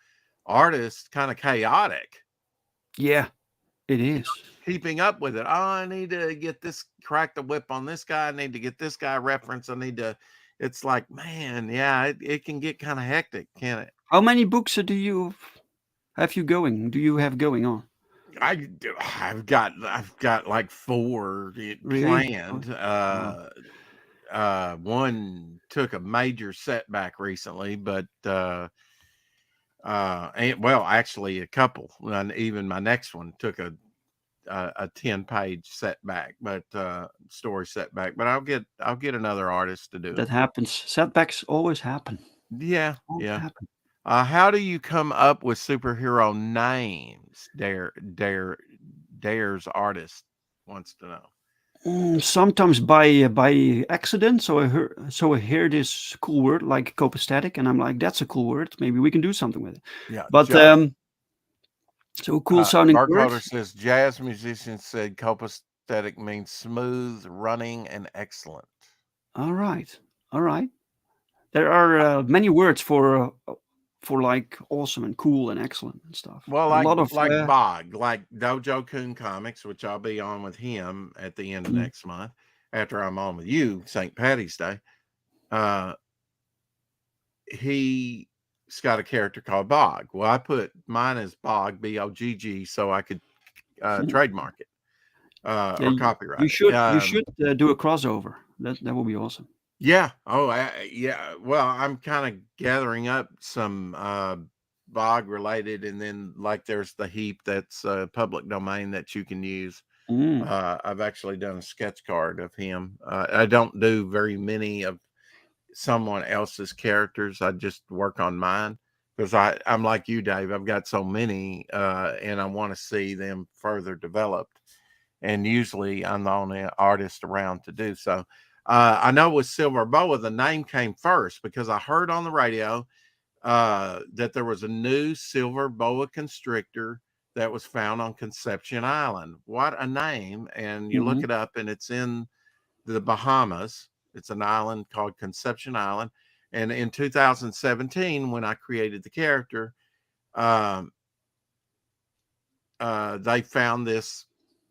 artists kind of chaotic. Yeah, it is. Keeping up with it. Oh, I need to get this, crack the whip on this guy. I need to get this guy reference. I need to. It's like, man, yeah, it can get kind of hectic, can it? How many books do you have going? Do you have going on? I've got like four Really? Oh, planned. wow. One took a major setback recently, but and well, actually a couple. And even my next one took a 10-page setback, but story setback. But I'll get another artist to do it. That happens. Setbacks always happen. Yeah, Always yeah. happen. How do you come up with superhero names? Dare's artist wants to know. Sometimes by accident. So I hear this cool word like copacetic, and I'm like, that's a cool word. Maybe we can do something with it. Yeah, But so cool sounding word. Barkloader says jazz musicians said copacetic means smooth, running, and excellent. All right, all right. There are many words for like awesome and cool and excellent and stuff. Well, A lot of like Bog, like Dojo Coon Comics, which I'll be on with him at the end of mm, next month after I'm on with you, St. Patty's Day. Uh, he's got a character called Bog. Well, I put mine as Bog, Bogg, so I could trademark it yeah, or you, copyright it. you should do a crossover. That would be awesome. Yeah. Oh, yeah. Well, I'm kind of gathering up some Bog related, and then like there's the heap that's public domain that you can use. Mm, I've actually done a sketch card of him. I don't do very many of someone else's characters. I just work on mine because I'm like you, Dave. I've got so many, and I want to see them further developed. And usually, I'm the only artist around to do so. I know with Silver Boa, the name came first because I heard on the radio that there was a new silver boa constrictor that was found on Conception Island. What a name! And you look hmm it up, and it's in the Bahamas. It's an island called Conception Island. And in 2017, when I created the character, um, they found this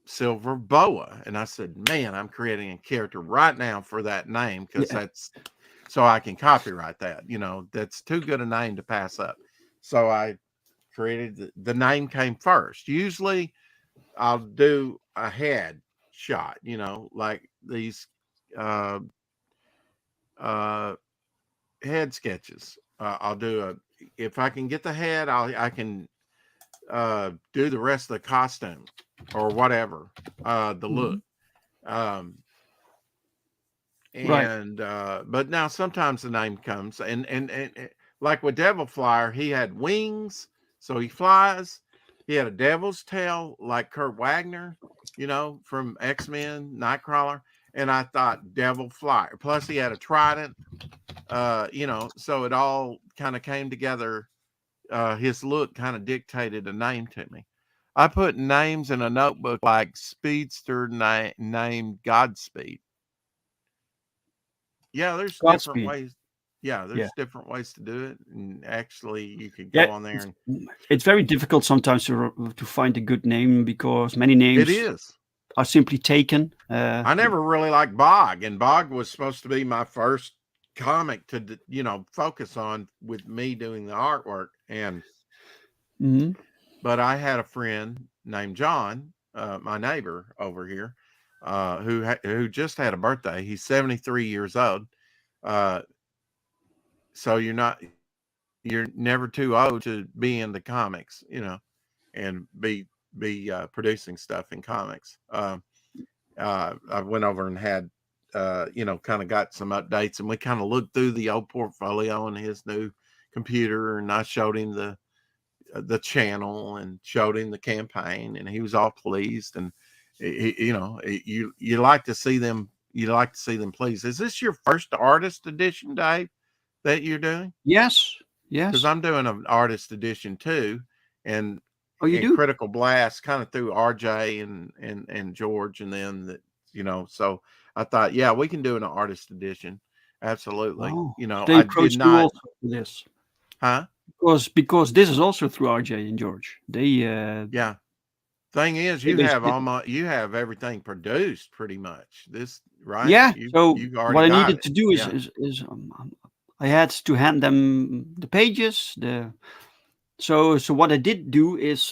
silver boa. And I said, man, I'm creating a character right now for that name because Yeah. that's so I can copyright that. That's too good a name to pass up. So I created the name came first. Usually I'll do a head shot, like these uh, uh, head sketches. I'll do if I can get the head, I can do the rest of the costume or whatever, the hmm look. Um, Right. and but now sometimes the name comes and like with Devil Flyer, he had wings, so he flies. He had a devil's tail like Kurt Wagner, from X-Men, Nightcrawler. And I thought Devil Flyer. Plus he had a trident, so it all kind of came together. His look kind of dictated a name to me. I put names in a notebook like Speedster named Godspeed. Yeah, there's different Godspeed. ways. Yeah, Yeah. there's different ways to do it. And actually, you could Yeah. go on there It's, and it's very difficult sometimes to find a good name because many it names is. are simply taken. I never really liked Bog, and Bog was supposed to be my first comic to, focus on with me doing the artwork. Mhm. But I had a friend named John, my neighbor over here, who just had a birthday. He's 73 years old. Uh, so you're never too old to be into comics, and be producing stuff in comics. I went over and had, kind of got some updates, and we kind of looked through the old portfolio on his new computer, and I showed him the channel and showed him the campaign, and he was all pleased. And you like to see them. You like to see them pleased. Is this your first artist edition, Dave, that you're doing? Yes. Because Yes. I'm doing an artist edition too, and Oh, you and do? Critical Blast kind of through RJ and George and them that So I thought, yeah, we can do an artist edition, absolutely. Oh, they I did approached you not, also for this huh? because this is also through RJ and George. Yeah. Thing is, They basically you have everything produced pretty much. This right? yeah. So You've already what I got needed it. to do is Yeah. I had to hand them the pages. So what I did do is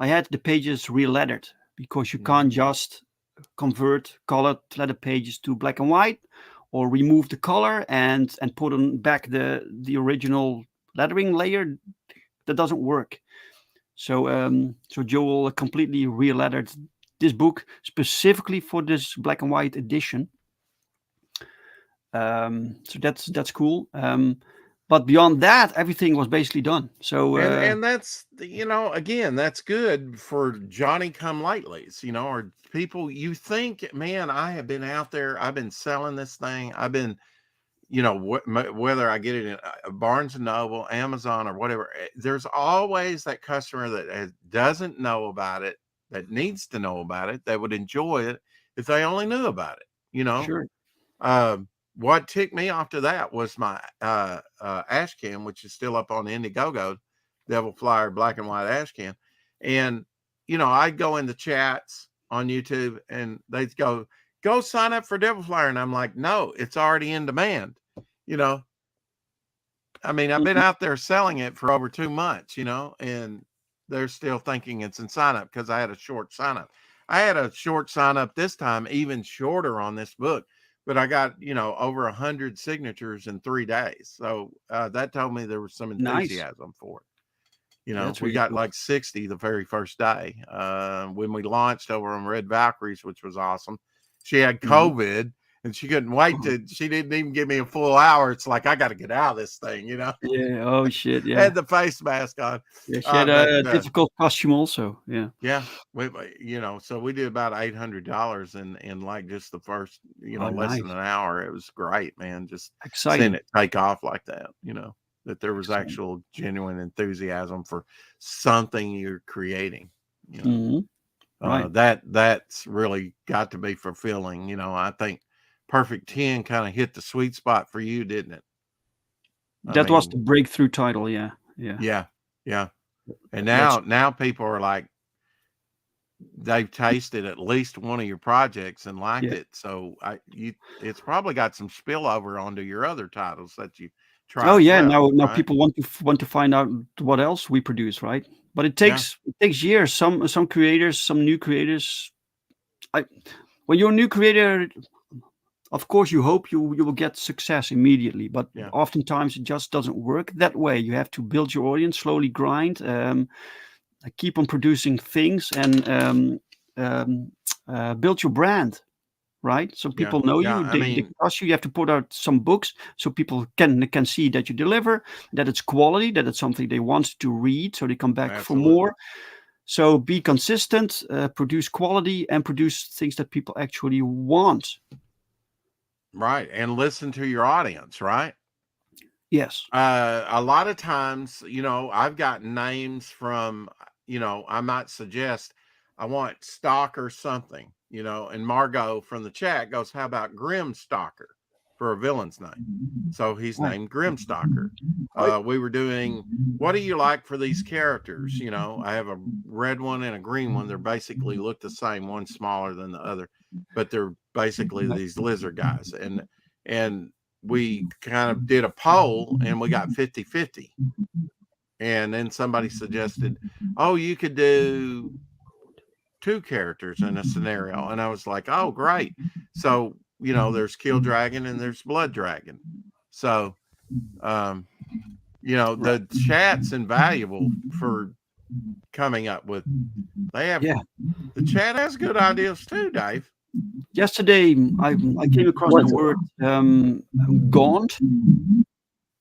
I had the pages re-lettered because you can't just convert colored letter pages to black and white, or remove the color and put on back the original lettering layer. That doesn't work. So Joel completely re-lettered this book specifically for this black and white edition. So that's cool. But beyond that, everything was basically done. So And that's, again, that's good for Johnny come latelys, or people you think, man, I have been out there, I've been selling this thing, I've been, whether I get it in Barnes and Noble, Amazon, or whatever, there's always that customer that doesn't know about it, that needs to know about it, that would enjoy it if they only knew about it. sure. What ticked me off to that was my ash can, which is still up on Indiegogo, Devil Flyer black and white ash can. And, I'd go in the chats on YouTube and they'd go sign up for Devil Flyer. And I'm like, no, it's already in demand. I mean, I've been out there selling it for over 2 months, and they're still thinking it's in sign up because I had a short sign up. I had a short sign up this time, even shorter on this book, but I got, over 100 signatures in 3 days. So that told me there was some enthusiasm for it. That's We really got cool. like 60 the very first day when we launched over on Red Valkyries, which was awesome. She had COVID and she couldn't wait she didn't even give me a full hour. It's like, I got to get out of this thing, Yeah. Oh shit. Yeah. Had the face mask on. Yeah. She had a difficult costume also. Yeah. Yeah. So we did about $800 in like just the first, less Nice. than an hour. It was great, man. Just Exciting. seeing it take off like that, that there was Exciting. actual genuine enthusiasm for something you're creating. Right. That's really got to be fulfilling. I think Perfect 10 kind of hit the sweet spot for you, didn't it? That was the breakthrough title. Yeah. Yeah. And now people are like, they've tasted at least one of your projects and liked it. So it's probably got some spillover onto your other titles that you try. Oh yeah. Well, Now right? people want to find out what else we produce, right? But it takes years. Some creators, some new creators. When you're a new creator, of course you hope you will get success immediately, but oftentimes it just doesn't work that way. You have to build your audience, slowly grind, keep on producing things, and build your brand, right? So people know you, they trust you. You have to put out some books so people can see that you deliver, that it's quality, that it's something they want to read, so they come back for more. So be consistent, produce quality, and produce things that people actually want. Right. And listen to your audience, right? Yes. A lot of times, I've got names from, I might suggest I want Stalker something, and Margot from the chat goes, how about Grim Stalker for a villain's name? So he's named Grim Stalker. We were doing, what do you like for these characters? I have a red one and a green one. They're basically look the same, one smaller than the other, but they're basically these lizard guys. And we kind of did a poll and we got 50-50. And then somebody suggested, oh, you could do 2 characters in a scenario. And I was like, oh, great. So, there's Kill Dragon and there's Blood Dragon. So, the chat's invaluable for coming up with, the chat has good ideas too, Dave. Yesterday, I came across the word gaunt.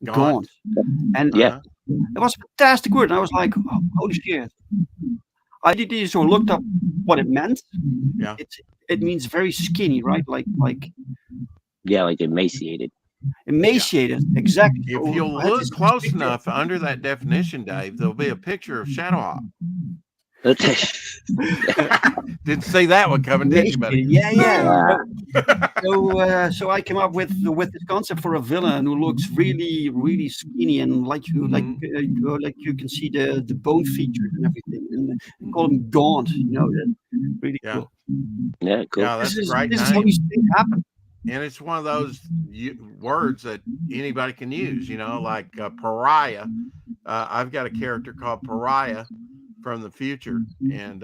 Gaunt. And it was a fantastic word. And I was like, oh, holy shit. I did this or looked up what it meant. Yeah. It means very skinny, right? Like emaciated. Emaciated, exactly. If you'll look close enough under that definition, Dave, there'll be a picture of Shadowhawk. Didn't see that one coming, did you, buddy? Yeah. So I came up with this concept for a villain who looks really, really skinny and like you can see the bone features and everything, and call him gaunt. Really cool. Yeah, cool. Yeah, that's this a great is name. how these things happen. And it's one of those words that anybody can use, like pariah. I've got a character called Pariah from the future, and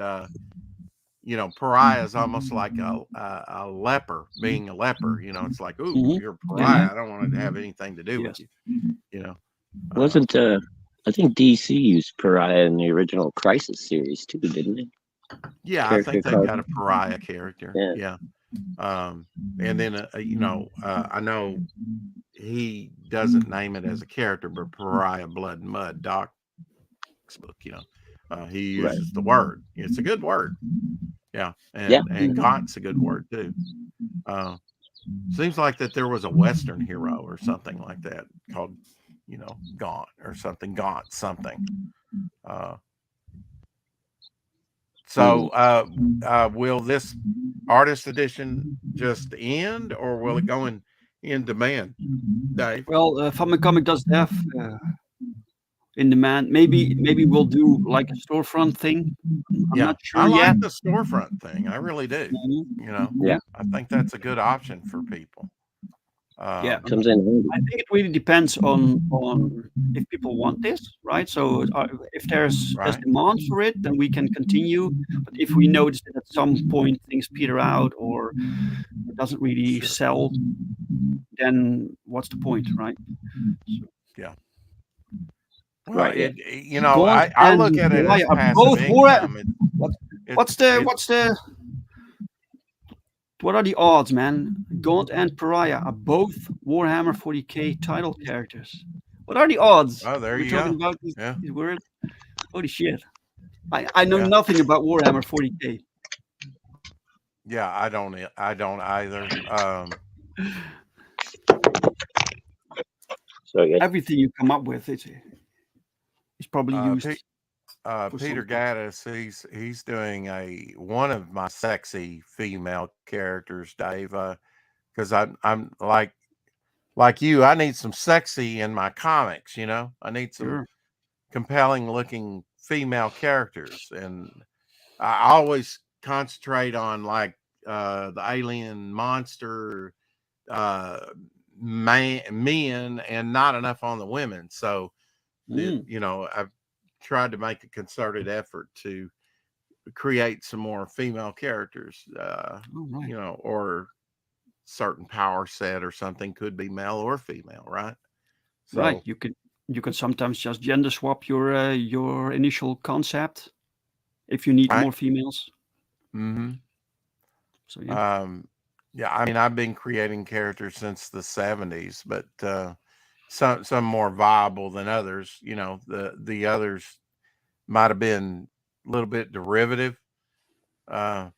pariah is almost like a leper being a leper. It's like, ooh, Hmm. you're a Yeah. pariah. I don't want to have anything to do with Yes. you. You know. Uh, Wasn't I think DC used Pariah in the original Crisis series too, didn't it? yeah, I Character think they've called got a pariah character. yeah. Yeah. And then I know he doesn't name it as a character, but Pariah Blood and Mud Doc's book, he Right. uses the word. It's a good word. Yeah. Yeah. And Gaunt's a good word too. Uh, Seems like that there was a Western hero or something like that called, Gaunt or something, Gaunt something. Uh, Mm. will this artist edition just end, or will it go in demand, Dave? Well, Family Comic does have in demand. Maybe we'll do like a storefront thing. I'm Yeah, not I sure like yet. the storefront thing. I really do. Mhm. You know, Yeah. I think that's a good option for people. Yeah. Comes in handy. I think it really depends on if people want this, right? So if there's Right? demand for it, then we can continue. But if we notice that at some point things peter out or it doesn't really Sure. sell, then what's the point, right? So Yeah. Well, Right. Yeah. Gaunt I look and at it as Pariah are passive both income. what, It what's the it what's the what are the odds, man? Gaunt and Pariah are both Warhammer 40k title characters. What are the odds? oh, there We're you talking go. about Yeah. these words. Holy shit! I know Yeah. nothing about Warhammer 40k. Yeah, I don't either. So yeah. Everything you come up with is probably Uh, Pe- used for Peter something. Gaddis, he's doing one of my sexy female characters, Dave. Because I'm like you, I need some sexy in my comics. I need some Sure. compelling looking female characters, and I always concentrate on like the alien monster uh men, and not enough on the women. So Mm. I've tried to make a concerted effort to create some more female characters, All right. or certain power set or something, could be male or female, right? Right. So You can sometimes just gender swap your initial concept if you need right. more females. Hmm. So yeah. um yeah, I mean, I've been creating characters since the 70s, but some more viable than others. The others might have been a little bit derivative, uh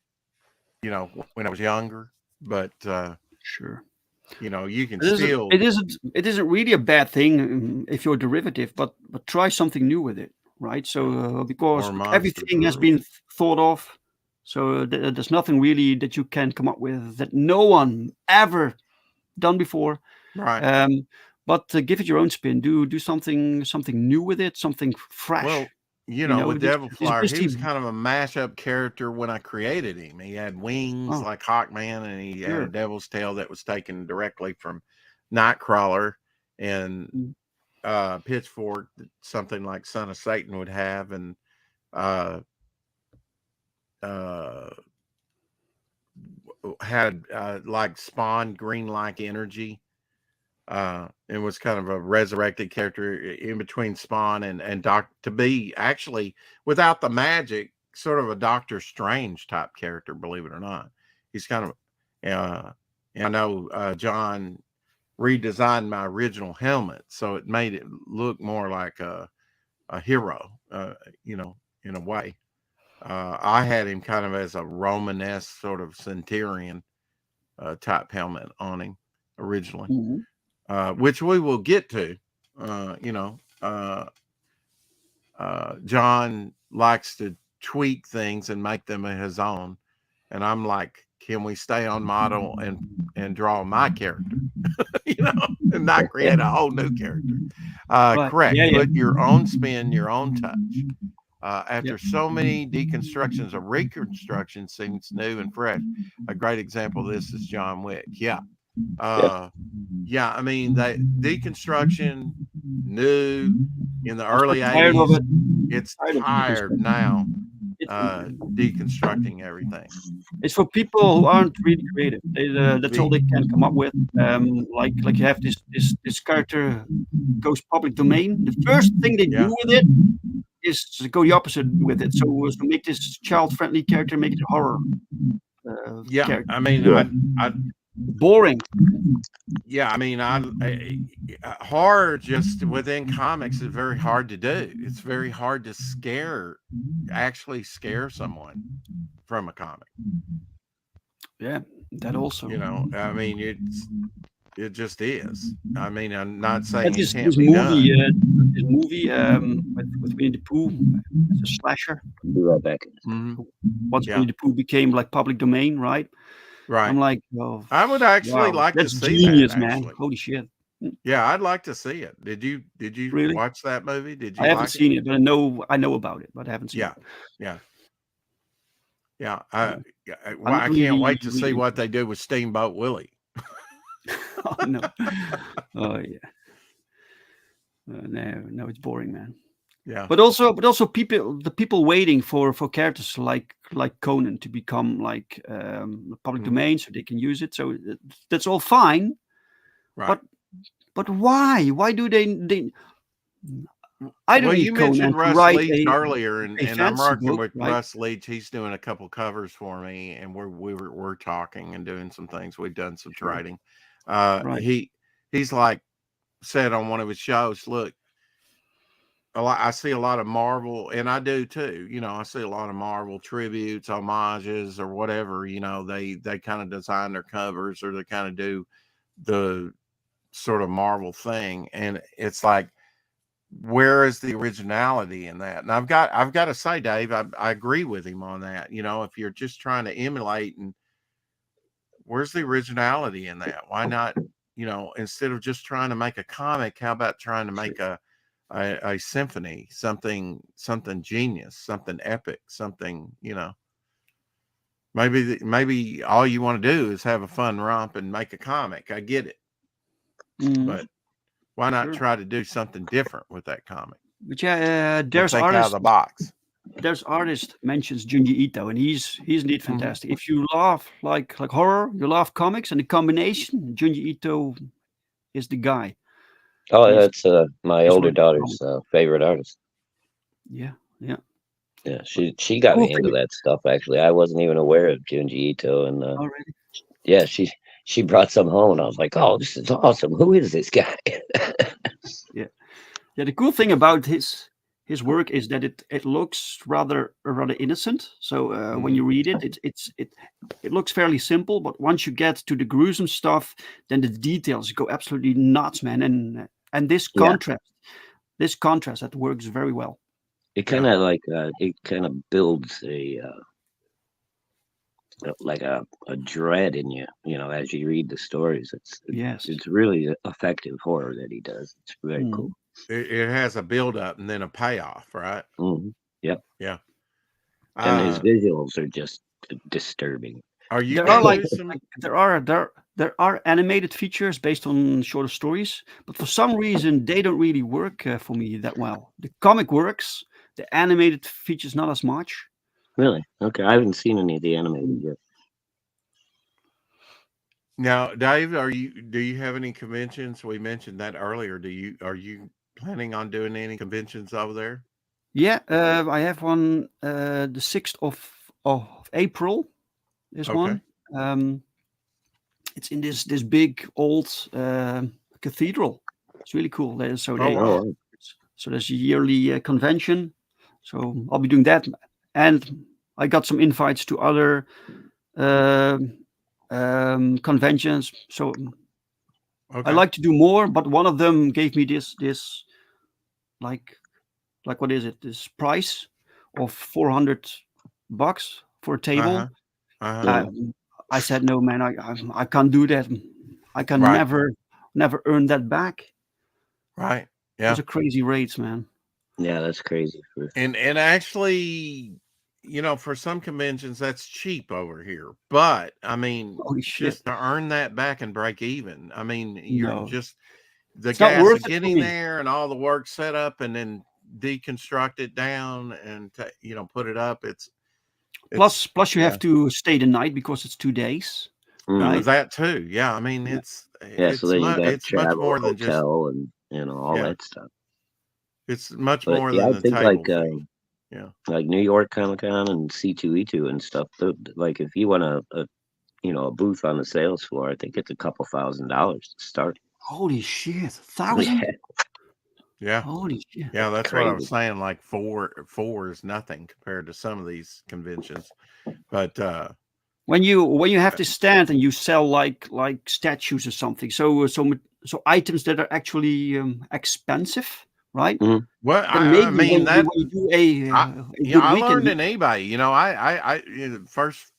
when I was younger, but Sure. you can It isn't. It still, isn't. It isn't really a bad thing if you're derivative, but try something new with it, right? yeah, So because or monsters everything has world. been thought of, so there's nothing really that you can come up with that no one ever done before. Right. Um, but give it your own spin. Do something new with it, something fresh. Well, You know, with Devil this Flyer, he basically. was kind of a mashup character when I created him. He had wings Oh, like Hawkman, and he had a sure. devil's tail that was taken directly from Nightcrawler, and Mm. Pitchfork, something like Son of Satan would have, and uh, uh, had like Spawn green like energy. And was kind of a resurrected character in between Spawn and Doc, to be actually, without the magic, sort of a Doctor Strange type character, believe it or not. He's kind of, and I know John redesigned my original helmet, so it made it look more like a hero, in a way. I had him kind of as a Romanesque sort of centurion type helmet on him originally, Mhm. which we will get to. Uh, you know, uh, John likes to tweak things and make them his own, and I'm like, can we stay on model and draw my character, and not Yeah. create a whole new character? Right. Correct. Yeah. Yeah. Put your own spin, your own touch. Yeah. After so many deconstructions, a reconstruction seems new and fresh. A great example of this is John Wick. Yeah. Yeah. Yeah, I mean, that deconstruction, new, in the I'm so early tired of 80s. it. It's Tired of tired deconstruction. now, It, deconstructing everything. it's for people who aren't really creative. That's all they can come up with. Like you have this character goes public domain. The first thing they do Yeah. with it is to go the opposite with it. So make this child-friendly character, make it a horror Yeah. character. I mean, Yeah. Boring. yeah, I mean, horror just within comics is very hard to do. It's very hard to actually scare someone from a comic. Yeah, that also. You know, I mean, it just is. I mean, I'm not And saying it this can't be done. this movie with Winnie the Pooh, it's a slasher. Be right back. Hmm. Once Yeah, Winnie the Pooh became like public domain, right? right. I'm like, oh, I would actually wow, like to that's see that. genius, man. Actually, Holy shit. yeah, I'd like to see it. Did you Really? watch that movie? Did I you haven't like it? seen it, but I know about it, but I haven't seen Yeah, it. yeah, yeah. Yeah. Well, I'm I not can't really, wait to see really what they do with Steamboat Willie. oh no. Oh yeah. No, it's boring, man. Yeah. But also the people waiting for characters like Conan to become like public Mhm. domain so they can use it. So that's all fine. Right. But why? Why do they? I don't Well, you need Conan mentioned to Russ write Leach earlier, a and I'm fantasy working book, with right? Russ Leach. He's doing a couple covers for me, and we're talking and doing some things. We've done some Sure. writing. Right. He's like said on one of his shows, look, I see a lot of Marvel, and I do too. You know, I see a lot of Marvel tributes, homages, or whatever. You know, they kind of design their covers, or they kind of do the sort of Marvel thing, and it's like, where is the originality in that? And I've got to say, Dave, I agree with him on that. You know, if you're just trying to emulate, and where's the originality in that? Why not? You know, instead of just trying to make a comic, how about trying to make a symphony, something genius, something epic, something, you know, maybe all you want to do is have a fun romp and make a comic. I get it, Mm, but why not sure. try to do something different with that comic But yeah, and think out of the box? there's artist mentions Junji Ito, and he's indeed Hmm. fantastic. If you love like horror, you love comics, and the combination, Junji Ito is the guy. Oh, He's that's my his older work is daughter's phenomenal. favorite artist. Yeah, yeah. Yeah, she The got cool me into thing that stuff. Actually, I wasn't even aware of Junji Ito, and already. yeah, she brought some home, and I was like, "Oh, this is awesome! Who is this guy?" Yeah, yeah. The cool thing about his work is that it looks rather innocent. So when Hmm. you read it, it looks fairly simple. But once you get to the gruesome stuff, then the details go absolutely nuts, man. And Yeah, this contrast that works very well. it Yeah. kind of like it kind of builds like a dread in you, you know, as you read the stories. Yes. It's really effective horror that he does. It's very Mm. cool. It has a build up and then a payoff, right? Hmm. Yep, Yeah. and his visuals are just disturbing. Are you There going are to do some? there are animated features based on shorter stories, but for some reason they don't really work for me that well. The comic works, the animated features not as much. Really? Okay, I haven't seen any of the animated yet. Now, Dave, do you have any conventions? We mentioned that earlier. Are you planning on doing any conventions over there? Yeah, I have one the 6th of April. There's Okay. one. It's in this big old cathedral. It's really cool. Oh wow. Oh, wow. So there's a yearly convention. So I'll be doing that, and I got some invites to other um conventions. So I Okay. like to do more, but one of them gave me this like what is it? This price of $400 for a table. Uh-huh. Uh-huh. Yeah. I said no, man. I can't do that. I can Right. never earn that back. Right. Those Yeah. are crazy rates, man. Yeah, that's crazy. And actually, you know, for some conventions that's cheap over here. But I mean, Holy shit! just to earn that back and break even. I mean, you're No, just the It's not gas worth of it for getting me. there and all the work set up and then deconstruct it down and put it up. It's Plus you yeah, have to stay the night because it's 2 days, right? that too. Yeah, I mean Yeah. Yeah, so then you got it's much travel, more than just hotel, and all yeah. that stuff. It's much But more yeah, than I the think table fee. Yeah. like New York Comic Con and C2E2 and stuff. Like if you want a booth on the sales floor, I think it's a couple $1,000s to start. Holy shit, 1,000? Yeah, Yeah. Holy shit. Yeah, that's that's what I was crazy. saying. Like four is nothing compared to some of these conventions. But When you have to stand and you sell like statues or something, so items that are actually expensive, right? Mhm. well, Then I maybe mean that when you do a, I a good I weekend, learned in eBay. First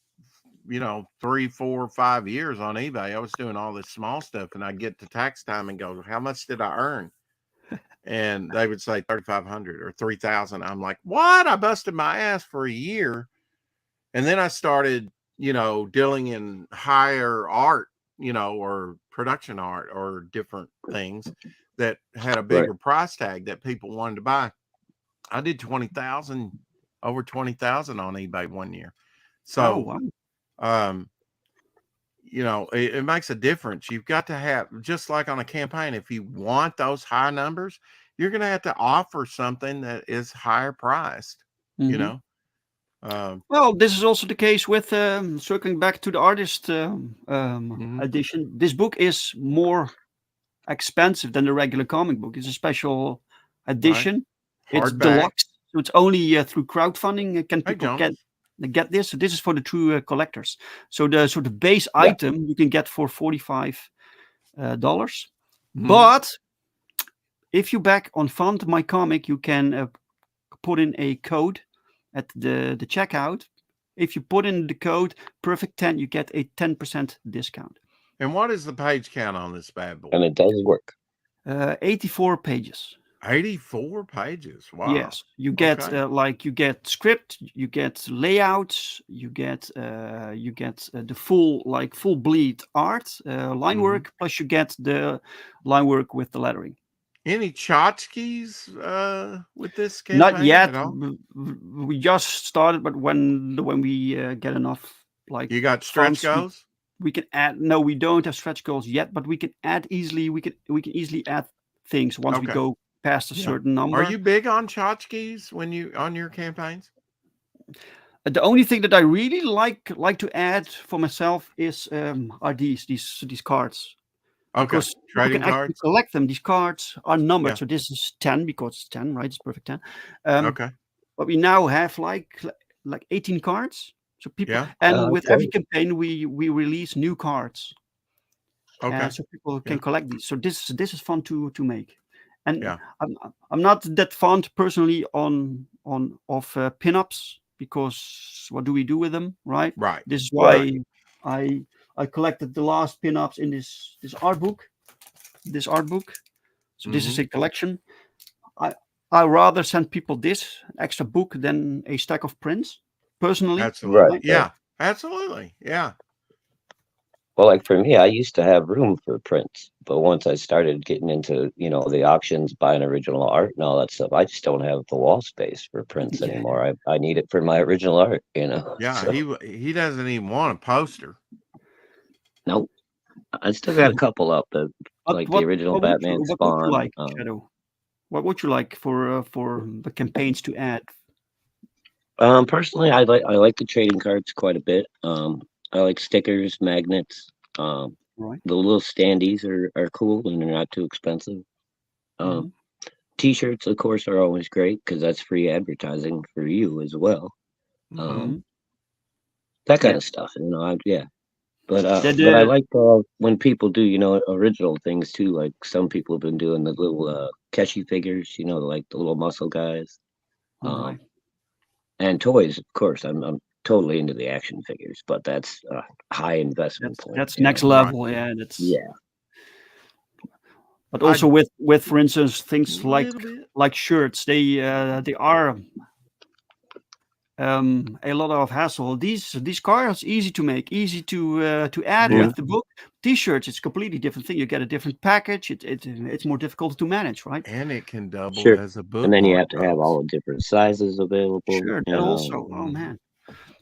3, 4, 5 years on eBay, I was doing all this small stuff, and I get to tax time and go, "How much did I earn?" And they would say 3,500 or 3,000. I'm like, "What?" I busted my ass for a year, and then I started, dealing in higher art, or production art or different things that had a Right. bigger price tag that people wanted to buy. I did 20,000, over 20,000 on eBay one year. oh So, wow, um, it makes a difference. You've got to have, just like on a campaign, if you want those high numbers, you're going to have to offer something that is higher priced, you hmm know? Um, well, this is also the case with circling back to the artist mhm, edition. This book is more expensive than the regular comic book. It's a special right. edition. It's Hardback. deluxe, so it's only through crowdfunding can Hey, people Jonas. get this. So this is for the true collectors. So the base Yeah. item you can get for $45, Mhm. but if you back on Fund My Comic, you can put in a code at the checkout. If you put in the code Perfect10, you get a 10% discount. And what is the page count on this bad And boy? it does work. 84 pages. 84 pages. Wow. Yes, you get Okay. you get script, you get layouts, you get the full bleed art, line Mhm. work, plus you get the line work with the lettering. Any tchotchkes with this Not campaign yet. at all? We just started, but when we get enough like You got stretch funds, goals? we can add. No, we don't have stretch goals yet, but we can add easily. We can easily add things once we Okay. go past a Yeah. certain Are number. you big on tchotchkes when you on your campaigns? The only thing that I really like to add for myself is are these cards, Okay. because people can Trading actually cards? collect them. These cards are numbered, Yeah. so this is 10 because it's 10, right? It's perfect 10. Um, Okay. but we now have like 18 cards. So people, Yeah. and Oh, with every okay. campaign we release new cards, Okay. so people can Yeah. collect these. So this is fun to make. And Yeah. I'm not that fond personally on of pinups, because what do we do with them, right? Right. This is Right. why I I collected the last pinups in this art book. This art book. So this is Mm-hmm. a collection. I I rather send people this extra book than a stack of prints, personally, Right. Absolutely. right? Right. Yeah. Absolutely. Yeah. Well, like for me, I used to have room for prints, but once I started getting into, the auctions, buying original art and all that stuff, I just don't have the wall space for prints Yeah. anymore. I need it for my original art. Yeah. So He doesn't even want a poster. no, I still got a couple up that What like the what original what would you Batman what would you Spawn. like, Shadow? What would you like for the campaigns to add? Personally, I like the trading cards quite a bit. I like stickers, magnets. Um, Right. the little standees are cool and they're not too expensive. Um, Mhm. T-shirts, of course, are always great because that's free advertising for you as well. Mm-hmm. Um, Mhm. that kind Yeah. of stuff. Yeah. But I The like when people do, original things too. Like some people have been doing the little Keshi figures, like the little muscle guys. all Um, right. and toys, of course. I'm totally into the action figures, but that's a high investment point. That's next Right. level. Yeah, that's. Yeah. But I also with for instance a things little bit. like shirts, they are a lot of hassle. These cards easy to make, easy to add Yeah. with the book. T-shirts, it's a completely different thing. You get a different package. It's more difficult to manage, right? And it can double Sure. as a And then you bookmark, have to have folks. all the different sizes available. Sure, You that know. also. Oh Mhm. man.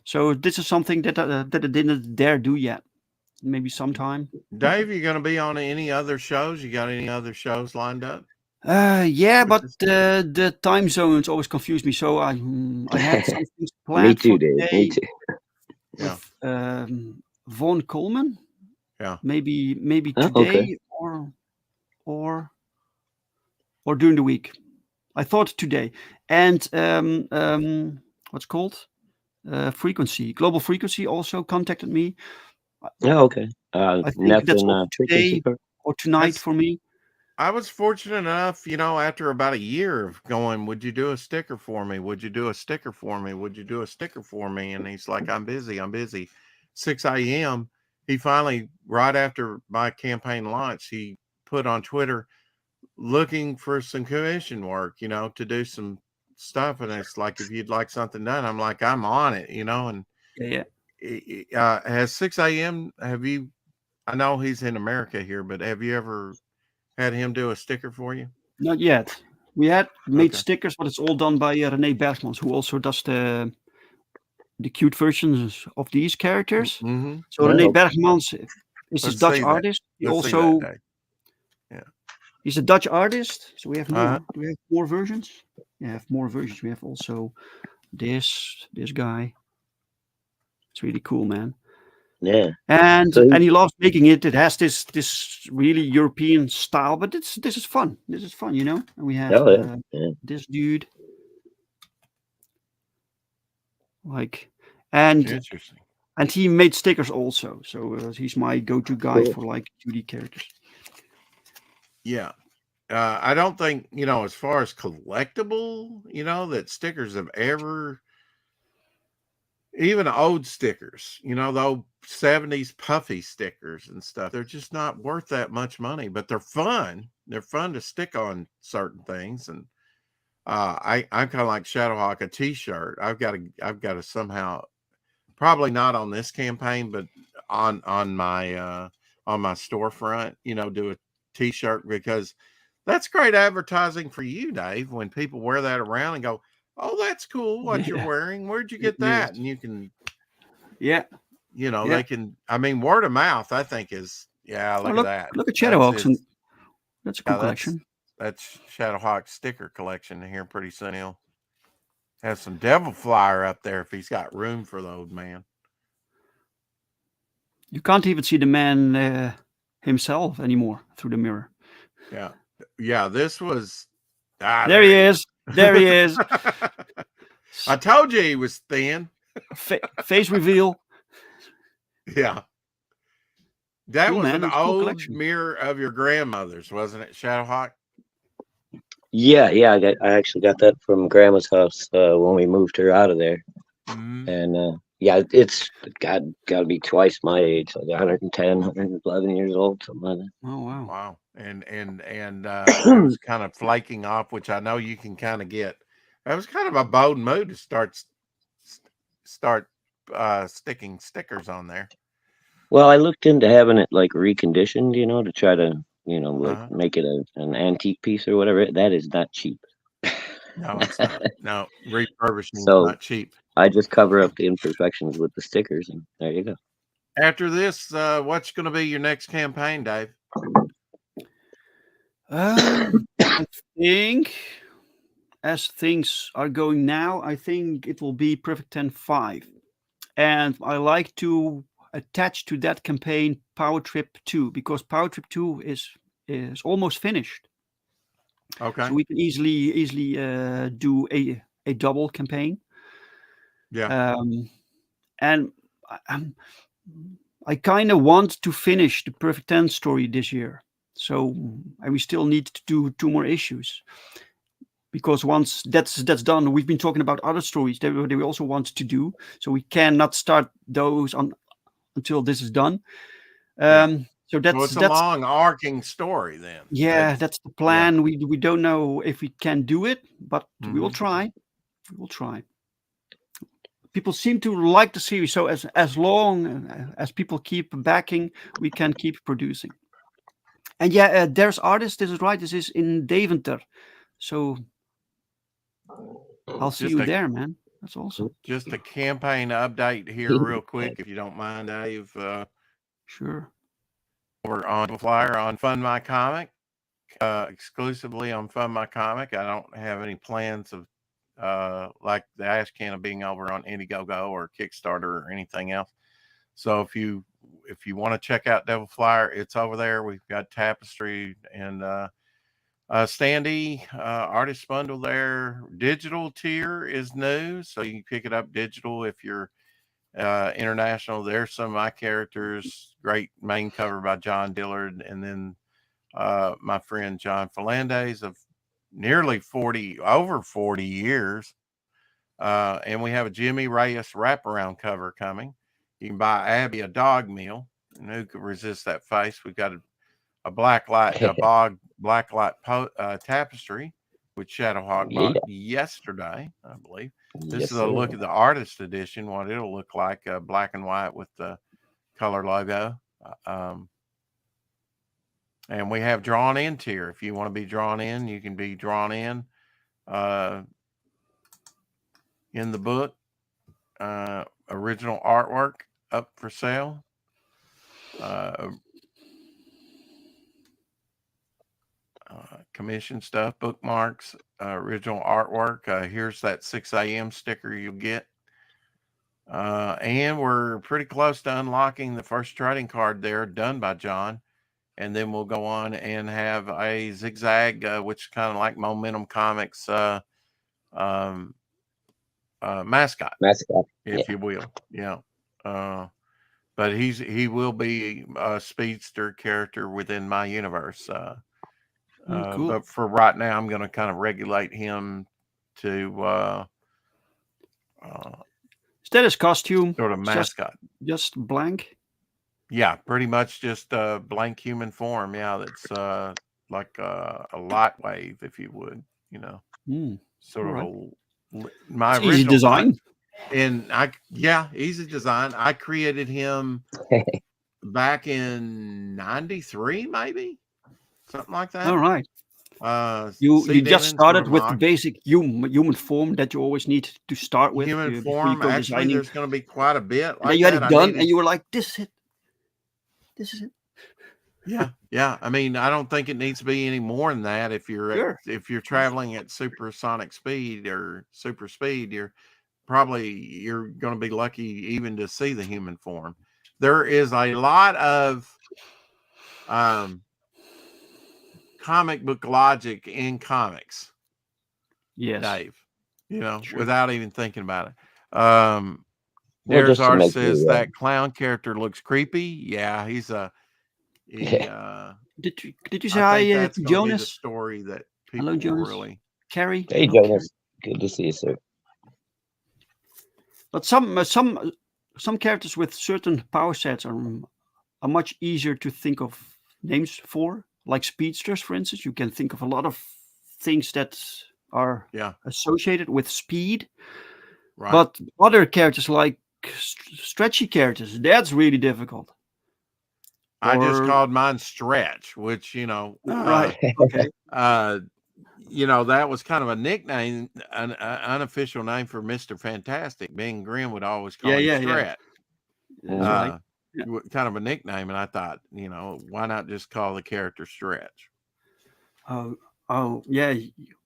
So this is something that I didn't dare do yet. Maybe sometime. Dave, you going to be on any other shows? You got any other shows lined up? Yeah, With but this? the time zones always confuse me. So I had some things Me planned too, for Dave. Me today too. Yeah. with Von Coleman. Yeah. Maybe Oh, okay. today or or during the week. I thought today. And what's it called? Frequency. Global Frequency also contacted me. Oh, okay. I think that's Nothing also frequency today part. or tonight That's for me. I was fortunate enough, after about a year of going, would you do a sticker for me? Would you do a sticker for me? Would you do a sticker for me? And he's like, I'm busy. I'm busy. 6 a.m. He finally, right after my campaign launch, he put on Twitter looking for some commission work, to do some stuff. And it's like, if you'd like something done, I'm like, I'm on it, and Yeah. has 6 a.m. Have you, I know he's in America here, but have you ever had him do a sticker for you? Not yet. We had made Okay. stickers, but it's all done by René Bergmans, who also does the cute versions of these characters. Mm-hmm. So No, René okay. Bergmans is his Let's Dutch see that. artist. Let's see that, Dave. He's a Dutch artist. So we have more. Uh-huh. Do we have more versions? Yeah, have more versions. We have also this guy. It's really cool, man. Yeah. And So he loves making it. It has this really European style, but this is fun. This is fun, And we have oh yeah. Yeah. this dude, like, and Interesting. he made stickers also. So he's my go-to guy Cool. for like 2D characters. Yeah. I don't think, as far as collectible, that stickers have ever, even old stickers, the old 70s puffy stickers and stuff, they're just not worth that much money, but they're fun. They're fun to stick on certain things. And I'm kind of like Shadowhawk, a t-shirt. I've got to somehow, probably not on this campaign, but on my storefront, do a t-shirt, because that's great advertising for you, Dave, when people wear that around and go, oh, that's cool what you're Yeah, wearing. Where'd you it get that? is. And you can, Yeah. they can, word of mouth, I think is, Oh, look at that. look at That's Shadowhawks, and his, that's a cool yeah, collection. that's Shadowhawk sticker collection here. Pretty soon he'll have some devil flyer up there if he's got room for the old man. You can't even see the man himself anymore through the mirror. Yeah. Yeah. This was, There he is. There he is. I told you he was thin. Face reveal. Yeah. That Cool, was man. an It's a cool old collection. mirror of your grandmother's, wasn't it, Shadowhawk? Yeah, yeah. I actually got that from Grandma's house when we moved her out of there, Mm-hmm. and yeah, it's got to be twice my age, like 110, 111 years old, something like that. Oh wow. Wow. And it was kind of flaking off, which I know you can kind of get. That was kind of a bold move to start sticking stickers on there. Well, I looked into having it like reconditioned, to try to, like Uh-huh. make it an antique piece or whatever. That is not cheap. No, it's not. No, refurbishing is So not cheap. I just cover up the imperfections with the stickers, and there you go. After this, what's going to be your next campaign, Dave? I think, as things are going now, I think it will be Perfect 10-5. And I like to attach to that campaign Power Trip 2, because Power Trip 2 is almost finished. Okay. So we can easily do a double campaign. Yeah. And I kind of want to finish the Perfect 10 story this year. So and we still need to do 2 more issues. Because once that's done, we've been talking about other stories that we also want to do. So we cannot start those until this is done. Yeah. So So it's a long arcing story then. that's the plan. Yeah. We don't know if we can do it, but we will Mhm. try. We will try. people seem to like the series. So as long as people keep backing, we can keep producing. And yeah, there's artists. This is right. This is in Deventer. So I'll see Just you a there, man. That's awesome. just a campaign update here, real quick, if you don't mind, Dave. Sure. We're on the flyer on Fund My Comic, exclusively on Fund My Comic. I don't have any plans of like the Ash Can of being over on Indiegogo or Kickstarter or anything else. So if you want to check out Devil Flyer, it's over there. We've got Tapestry and Standee artist bundle there. Digital tier is new, so you can pick it up digital if you're international. There's some of my characters. Great main cover by John Dillard, and then my friend John Falandes of nearly over 40 years. And we have a Jimmy Reyes wraparound cover coming. You can buy Abby a dog meal, and who could resist that face? We've got a blacklight tapestry with Shadowhawk Yeah. yesterday, I believe. This Yes, is a look sir. at the artist edition, what it'll look like, black and white with the color logo. And we have drawn in tier. If you want to be drawn in, you can be drawn in the book. Original artwork up for sale. Commission stuff, bookmarks, original artwork. Here's that 6 a.m. sticker you'll get. And we're pretty close to unlocking the first trading card there, done by John. And then we'll go on and have a zigzag, which is kind of like Momentum Comics mascot, if you will. Yeah. But he will be a speedster character within my universe. Cool. But for right now, I'm going to kind of regulate him to Is that his costume? sort of mascot. Just blank? Yeah, pretty much just a blank human form. Yeah, that's like a light wave, if you would, sort right. of my It's original easy design. Easy design. I created him back in '93, maybe something like that. All right. You just started with the basic human form that you always need to start with. Human form. Actually, designing. There's going to be quite a bit. And then you had it done, and you were like, "This is it. This is it." Yeah. I mean, I don't think it needs to be any more than that. If you're traveling at supersonic speed or super speed, you're going to be lucky even to see the human form. There is a lot of comic book logic in comics. Yes, Dave. Sure. Without even thinking about it. There's artist says that clown character looks creepy. Yeah, he's a. Did you say hi, that's Jonas? Be the story that people Hello, Jonas. really. Carrie. Hey, Jonas. Carrie. Good to see you, sir. But some characters with certain power sets are much easier to think of names for, like speedsters, for instance. You can think of a lot of things that are associated with speed. Right. But other characters like stretchy characters, that's really difficult. I just called mine Stretch, which, right. Okay. That was kind of a nickname, an unofficial name for Mr. Fantastic. Ben Grimm would always call him Stretch. Yeah. Kind of a nickname. And I thought, why not just call the character Stretch? Oh, yeah.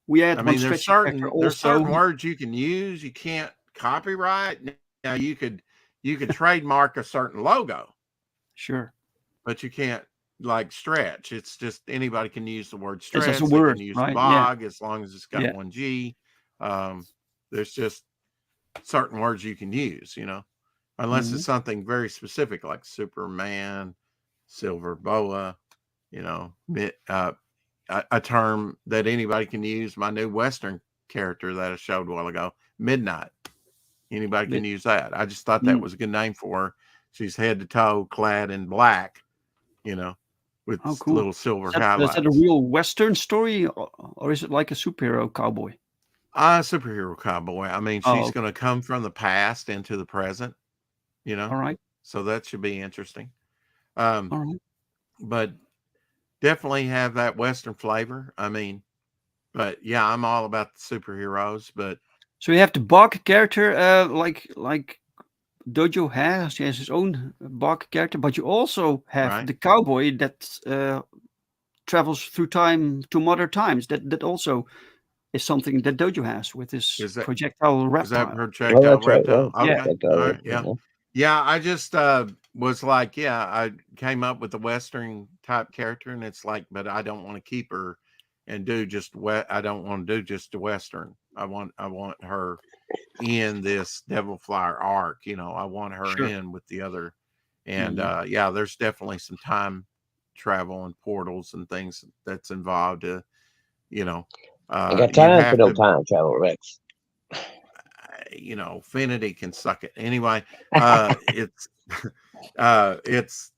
We had there's certain words you can use. You can't copyright. Now you could trademark a certain logo. Sure. But you can't stretch. It's just anybody can use the word stretch. It's a word, can use right? bog as long as it's got one G. There's just certain words you can use, unless it's something very specific like Superman, Silver Boa, a term that anybody can use. My new Western character that I showed a while ago, Midnight. Anybody can use that. I just thought that was a good name for her. She's head to toe clad in black, with little silver highlights. Is that a real Western story, or is it like a superhero cowboy? Superhero cowboy. I mean, Oh, she's going to come from the past into the present, you know, all right, so that should be interesting. Um, all right. but definitely have that Western flavor. I mean, but yeah, I'm all about the superheroes, but So you have the Bach character, like Dojo has. He has his own Bach character, but you also have right. the cowboy that travels through time to modern times. That also is something that Dojo has with his Is that projectile is that reptile. Well, projectile that's right. reptile? Yeah, Yeah, Okay. projectile. All right. You Yeah. know. Yeah. I just was like, yeah, I came up with the Western type character, and it's like, but I don't want to keep her and do just I don't want to do just a Western. I want her in this Devil Flyer arc. I want her sure. in with the other. And Mhm. yeah, there's definitely some time travel and portals and things that's involved. You know, I got you'd time for have no to, time travel, Rex. Finity can suck it. Anyway, it's, it's,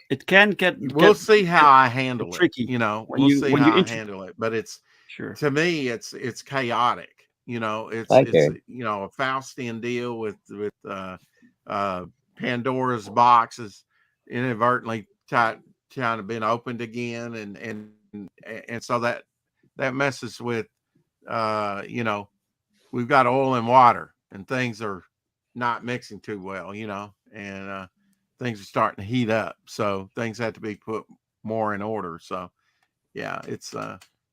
It can get we'll get see how get I handle it. tricky when We'll you see when how you I intro. handle it. But it's, Sure. to me, it's chaotic. It's Like it's her. a Faustian deal with uh, Pandora's boxes inadvertently trying to been opened again, and so that messes with we've got oil and water, and things are not mixing too well, and things are starting to heat up, so things have to be put more in order. So yeah, it's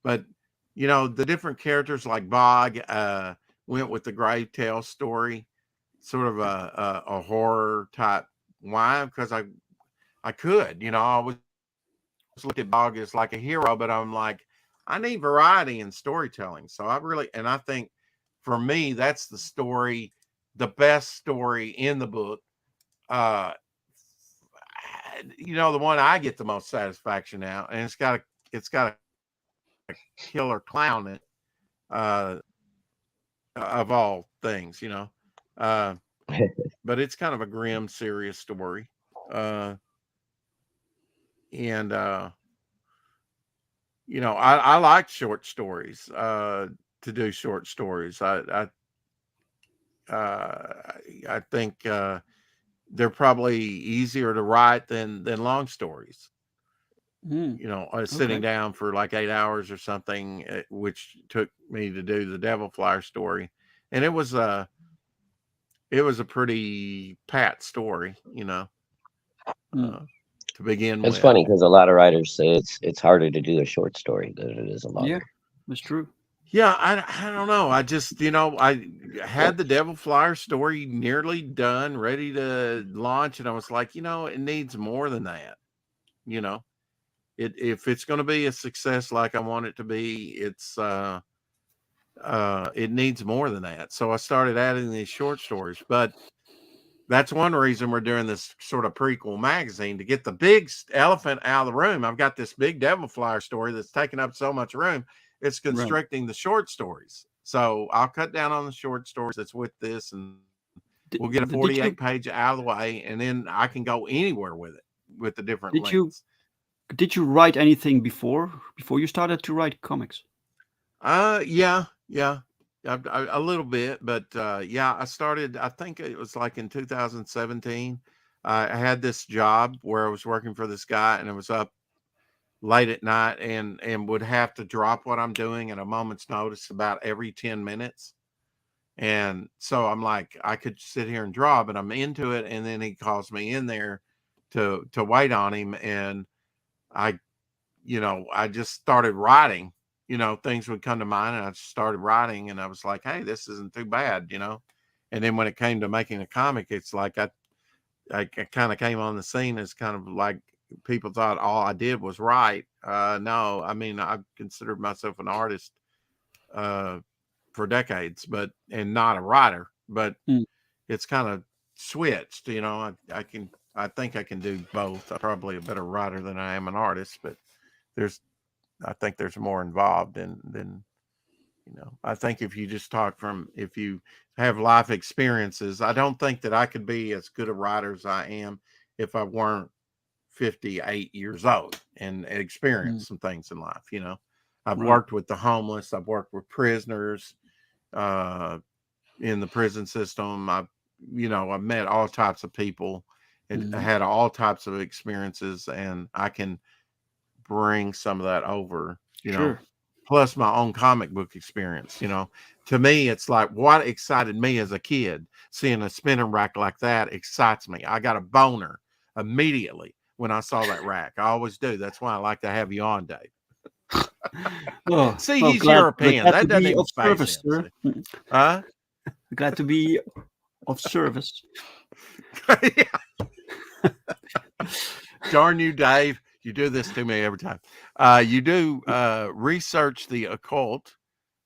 but the different characters like Bog went with the Grave Tale story, sort of a horror type. Why? Because I could, I always looked at Bog as like a hero, but I'm like, I need variety in storytelling. So I think for me, that's the best story in the book. Uh, the one I get the most satisfaction out, and it's got a killer clown in it, uh, of all things, uh, but it's kind of a grim, serious story. Uh, and I like short stories. To do short stories, I think they're probably easier to write than long stories. Mm, Sitting okay. down for like 8 hours or something, which took me to do the Devil Flyer story, and it was a pretty pat story, Mm, uh, to begin It's with. funny because a lot of writers say it's harder to do a short story than it is a yeah, longer. that's true. Yeah, I don't know. I just, I had the Devil Flyer story nearly done, ready to launch, and I was like, it needs more than that. You know, if it's going to be a success like I want it to be, it needs more than that. So I started adding these short stories, but that's one reason we're doing this sort of prequel magazine, to get the big elephant out of the room. I've got this big Devil Flyer story that's taking up so much room. It's Right. constricting the short stories. So I'll cut down on the short stories that's with this, and we'll get a Did 48 you page out of the way, and then I can go anywhere with it with the different did you lengths. did you write anything before you started to write comics? Yeah, yeah, a little bit, but yeah, I started. I think it was like in 2017. I had this job where I was working for this guy, and it was up late at night, and would have to drop what I'm doing at a moment's notice about every 10 minutes. And so I'm like, I could sit here and draw, but I'm into it. And then he calls me in there to wait on him. And I, I just started writing, things would come to mind, and I just started writing, and I was like, hey, this isn't too bad. And then when it came to making a comic, it's like I kind of came on the scene as kind of like people thought all I did was write. No, I mean, I've considered myself an artist uh, for decades, and not a writer, but Mm, it's kind of switched. I think I can do both. I'm probably a better writer than I am an artist, but there's, I think there's more involved than I think if you have life experiences, I don't think that I could be as good a writer as I am if I weren't 58 years old and mm, experienced some things in life. I've right. worked with the homeless, I've worked with prisoners, uh, in the prison system. I've met all types of people and Mhm. had all types of experiences, and I can bring some of that over, Sure. plus my own comic book experience. To me, it's like what excited me as a kid, seeing a spinning rack like that excites me. I got a boner immediately when I saw that rack. I always do. That's why I like to have you on, Dave. Oh, See, well, he's glad European. glad to That doesn't be even of phase service, him. sir. See? Huh? Glad to be of service. Darn you, Dave. You do this to me every time. You do research the occult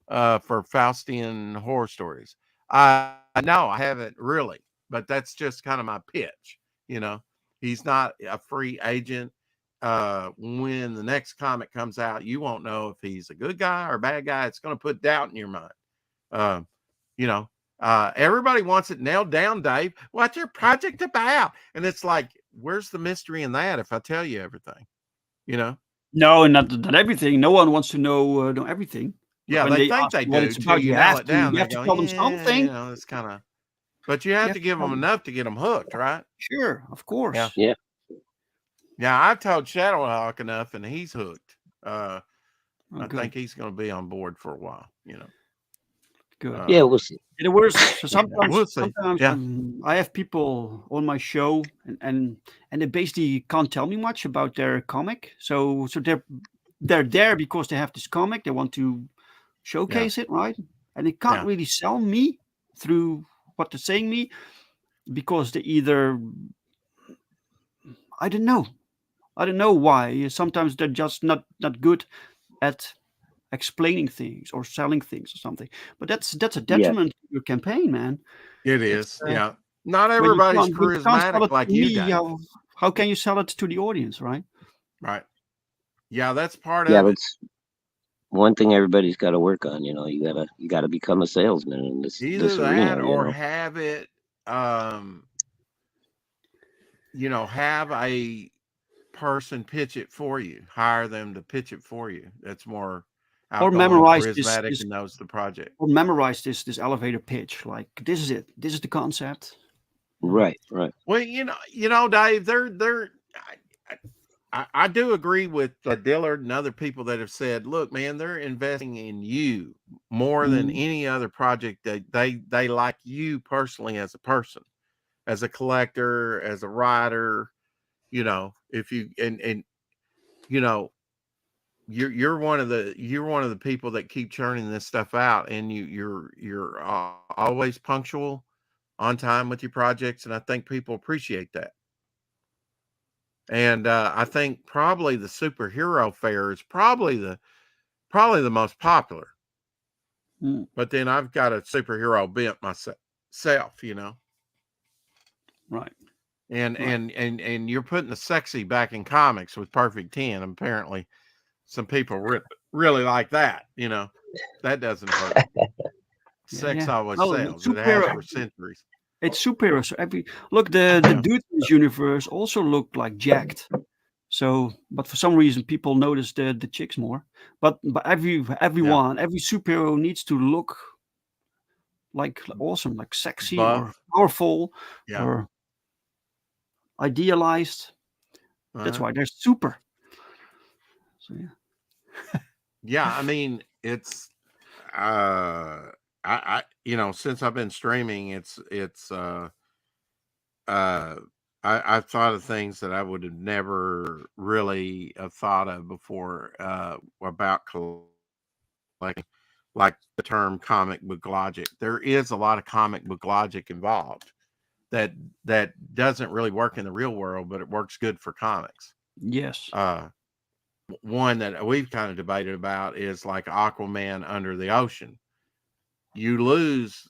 for Faustian horror stories. No, I haven't really, but that's just kind of my pitch. You know, he's not a free agent. When the next comic comes out, you won't know if he's a good guy or a bad guy. It's going to put doubt in your mind. Uh, you know, everybody wants it nailed down, Dave. What's your project about? And it's like, where's the mystery in that if I tell you everything? You know? No, not everything. No one wants to know everything. But Yeah, when they they think ask they what do it's till about, you you nail have it to down. you They have to go, tell them yeah, something. it's kind of, but you You have have to to give tell them them. enough to get them hooked, right? Sure, of Yeah. course. Yeah. Yeah, I've told Shadowhawk enough and he's hooked. Oh, I good, think he's going to be on board for a while. good. Yeah, Uh, we'll see. The worst. So yeah, we'll see. sometimes Yeah. I have people on my show, and they basically can't tell me much about their comic. So they're there because they have this comic. They want to Yeah. showcase it, right? And they can't Yeah. really sell me through what they're saying me because they either I don't know. I don't know why. Sometimes they're just not good at explaining things or selling things or something. But that's a Yeah. detriment to your campaign, man. It It's is. Yeah. Not when everybody's when you can't sell charismatic it like to you, me, Dave. how can you sell it to the audience, right? Right. Yeah, that's part Yeah, of it. that's one thing everybody's got to work on. You gotta become a salesman in Either this that arena. or have it, um, have a person pitch it for you, hire them to pitch it for you. That's more Or outgoing, memorize this charismatic, this and knows the project. or memorize this elevator pitch. Like this is it. This is the concept. Right. Right. Well, Dave, I do agree with Dillard and other people that have said, look, man, they're investing in you more than Mm. any other project. That they like you personally as a person, as a collector, as a writer. If you and you know you're one of the people that keep churning this stuff out, and you're always punctual, on time with your projects, and I think people appreciate that. And I think probably the superhero fair is probably the most popular. Mm. But then I've got a superhero bent myself. Right. And Right. and you're putting the sexy back in comics with Perfect 10. Apparently, some people really like that. That doesn't hurt. Yeah. Sex Yeah. always Well, sells. It has for centuries. it's superheroes. So the Yeah. dudes in this universe also look like jacked. So, but for some reason, people notice the chicks more. But Yeah. every superhero needs to look like awesome, like sexy or Buff. powerful Yeah. or idealized. That's Uh-huh. why they're super. So yeah. Yeah. I mean, it's since I've been streaming, uh I've thought of things that I would have never really have thought of before, about collecting, like the term comic book logic. There is a lot of comic book logic involved that doesn't really work in the real world, but it works good for comics. Yes. Uh, One that we've kind of debated about is like Aquaman under the ocean. You lose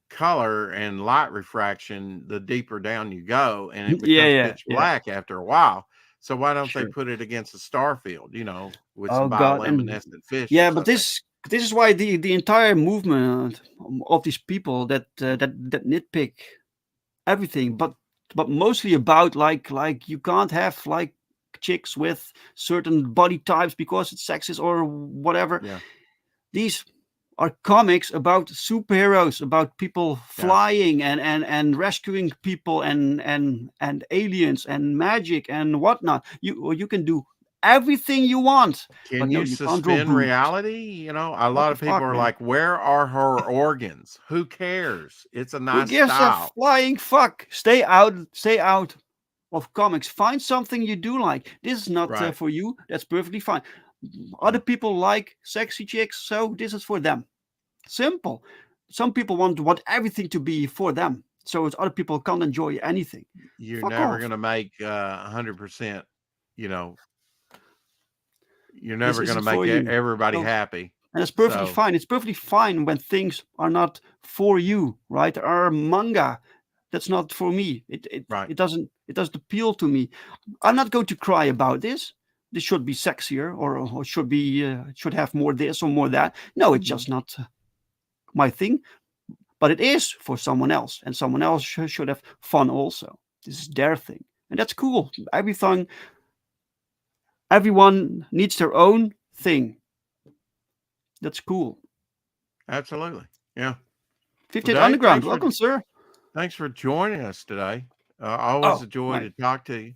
color and light refraction the deeper down you go, and it Yeah. becomes Yeah. pitch Yeah. black after a while. So why don't they Sure. put it against a star field, with Oh some God. And bioluminescent fish or yeah, but something? this is why the entire movement of these people that nitpick everything, but mostly about like you can't have like chicks with certain body types because it's sexist or whatever. Yeah. These are comics about superheroes, about people flying and rescuing people and aliens and magic and whatnot. You can do everything you want, Can but no, you you can't draw suspend boobs. reality? You know, a What lot the of people fuck, are man? like, where are her organs? Who cares? It's a Who nice gives a style. flying fuck? Stay out of comics. Find something you do like. This is not Right. for you. That's perfectly fine. Other people like sexy chicks, so this is for them. Simple. Some people want everything to be for them, so it's other people can't enjoy anything. You're Fuck never off. going to make 100%, you know, you're This never going to isn't make for you. everybody No, happy. and it's perfectly So, fine. It's perfectly fine when things are not for you, right? There are manga that's not for me. It it right. it doesn't it doesn't appeal to me. I'm not going to cry about this. This should be sexier, or should have more this or more that. No, it's just not my thing. But it is for someone else, and someone else should have fun also. This is their thing, and that's cool. Everyone needs their own thing. That's cool. Absolutely. Yeah. Well, 58 Dave, Underground, welcome, sir. thanks for joining us today. Always Oh, a joy my. to talk to you.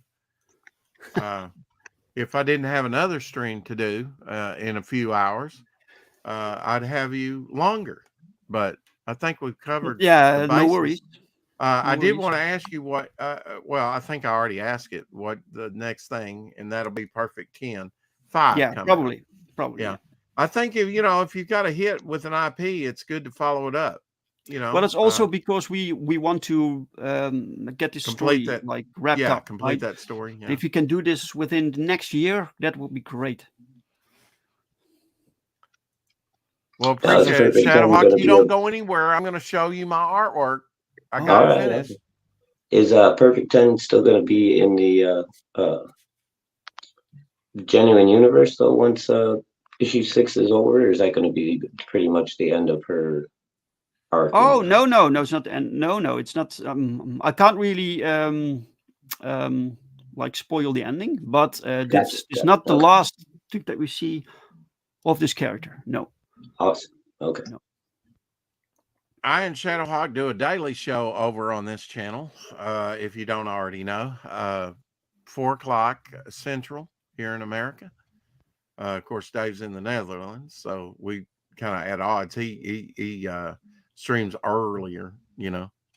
If I didn't have another stream to do in a few hours, I'd have you longer. But I think we've covered the Yeah, no worries. bases. No I did worries. want to ask you what, well, I think I already asked it, what the next thing, and that'll be Perfect 10, 5 Yeah, coming up. probably. Probably, Yeah. yeah. I think if you've got a hit with an IP, it's good to follow it up, Well, it's also because we want to get this complete story that. like wrapped Yeah. up, Complete right? that story. And Yeah. if you can do this within the next year, that would be great. Well, It's appreciate it. Perfect 10 Shadowhawk, going to you be a. don't go anywhere. I'm going to show you my artwork. I Oh, got All it right. okay. finished. Is Perfect 10 still going to be in the genuine universe though once issue 6 is over, or is that going to be pretty much the end of her arc in Oh, there? no, it's not. And no, it's not. I can't really um, like spoil the ending, but Gotcha. this is Gotcha. not the Okay. last thing that we see of this character. No, Awesome. Okay. no. I and Shadowhawk do a daily show over on this channel. If you don't already know, 4 o'clock Central here in America. Of course, Dave's in the Netherlands, so we kind of at odds. He streams earlier,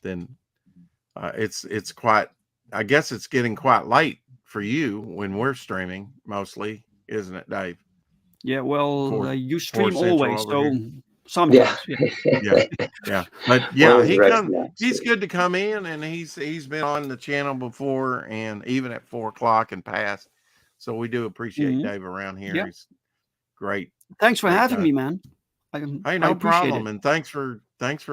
than it's quite. I guess it's getting quite late for you when we're streaming mostly, isn't it, Dave? Yeah, well, Four you four stream Central always, over so here. Yeah. sometimes, yeah. Yeah, yeah, but One yeah, of the rest of that. he's good to come in, and he's been on the channel before, and even at 4 o'clock and past. So we do appreciate Hmm. Dave around here. Yeah. He's great, Thanks for great having guy. me, man. Hey, I no appreciate it. problem, and thanks for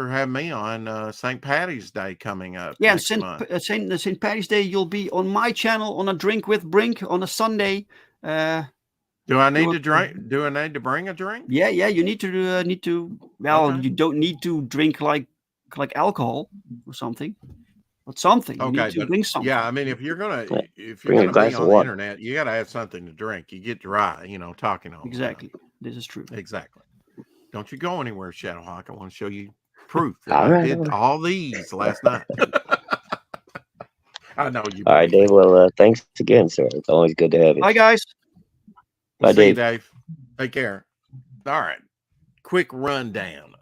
having me on St. Patty's Day coming up Yeah, and next month. Saint Patty's Day, you'll be on my channel on a drink with Brink on a Sunday. Uh, Do I do need a, to drink? Do I need to bring a drink? yeah, you need to. Well, Okay, you don't need to drink like alcohol or something, but something. You need okay, to but bring yeah, something. I mean, Yeah. if you're Bring a gonna be glass of on the water. internet, you got to have something to drink. You get dry, talking all the time. Exactly. This is true. Exactly. Don't you go anywhere, Shadowhawk. I want to show you proof that All I right. All did right. all these last night. I know you All right, believe Dave. me. Well, thanks again, sir. It's always good to have you. Bye, guys. We'll Bye, see you, Dave. Dave. Take care. All right. Quick rundown.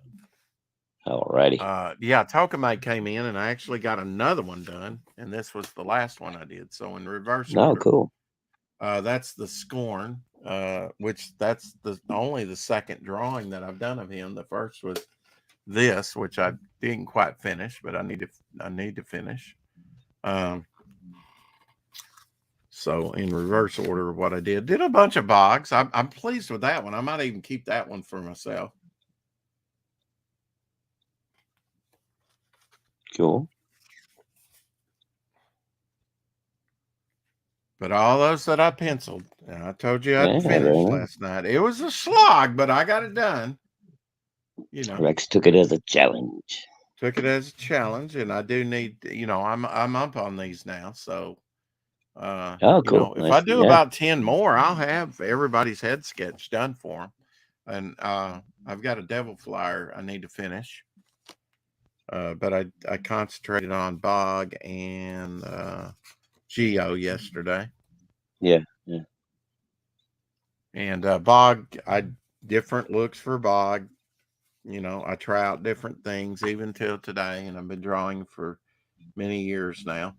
All righty. Yeah, Tokamate came in, and I actually got another one done, and this was the last one I did. So in reverse No, order, cool. that's the Scorn, which that's only the second drawing that I've done of him. The first was this, which I didn't quite finish, but I need to finish. So in reverse order of what I did a bunch of bogs. I'm pleased with that one. I might even keep that one for myself. Cool. But all those that I penciled, and I told you I'd Yeah, very finish nice. last night. It was a slog, but I got it done. Rex took it as a challenge. Took it as a challenge, and I do need. I'm up on these now, so. Oh, cool. If I Nice. do Yeah. about 10 more, I'll have everybody's head sketch done for them. and I've got a devil flyer I need to finish. But I concentrated on Bog and Geo yesterday. Yeah, yeah. And Bog, different looks for Bog. I try out different things even till today, and I've been drawing for many years now.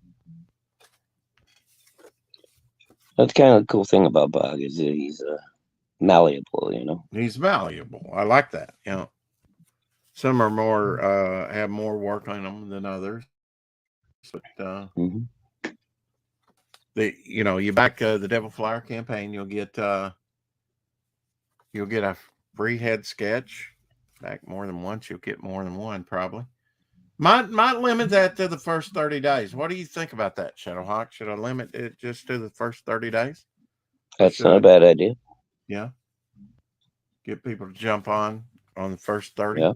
That's kind of the cool thing about Bog is that he's malleable, He's valuable. I like that. Some are more have more work on them than others, but Mm-hmm. you back the Devil Flyer campaign, you'll get a free head sketch. Back more than once, you'll get more than one probably. Might limit that to the first 30 days. What do you think about that, Shadowhawk? Should I limit it just to the first 30 days? That's not a bad idea. Yeah. Get people to jump on the first 30. Yeah.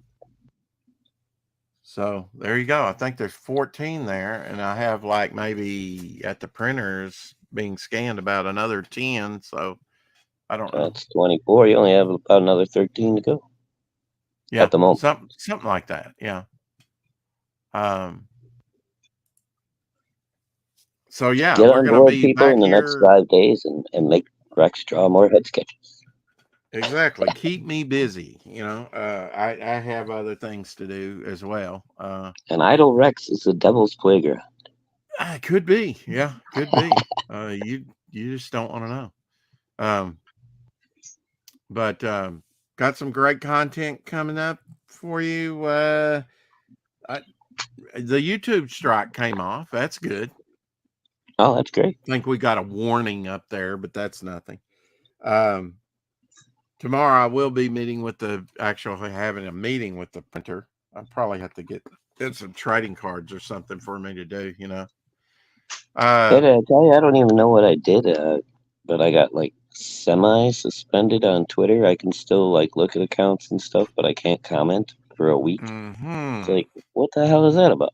So there you go. I think there's 14 there, and I have like maybe at the printers being scanned about another 10. So I don't know. That's 24. You only have about another 13 to go. Yeah, At the moment. something like that. Yeah. So yeah, Get we're on gonna board, be people, back in the next here. 5 days and make Rex draw more head sketches. Exactly. Keep me busy. I have other things to do as well. And Idle Rex is the devil's playground. Could be. Yeah, could be. You just don't want to know. But got some great content coming up for you. The YouTube strike came off. That's good. Oh, that's great. I think we got a warning up there, but that's nothing. Tomorrow I will be having a meeting with the printer. I probably have to get some trading cards or something for me to do. Did I tell you, I don't even know what I did, but I got like semi-suspended on Twitter. I can still like look at accounts and stuff, but I can't comment for a week. It's like, what the hell is that about?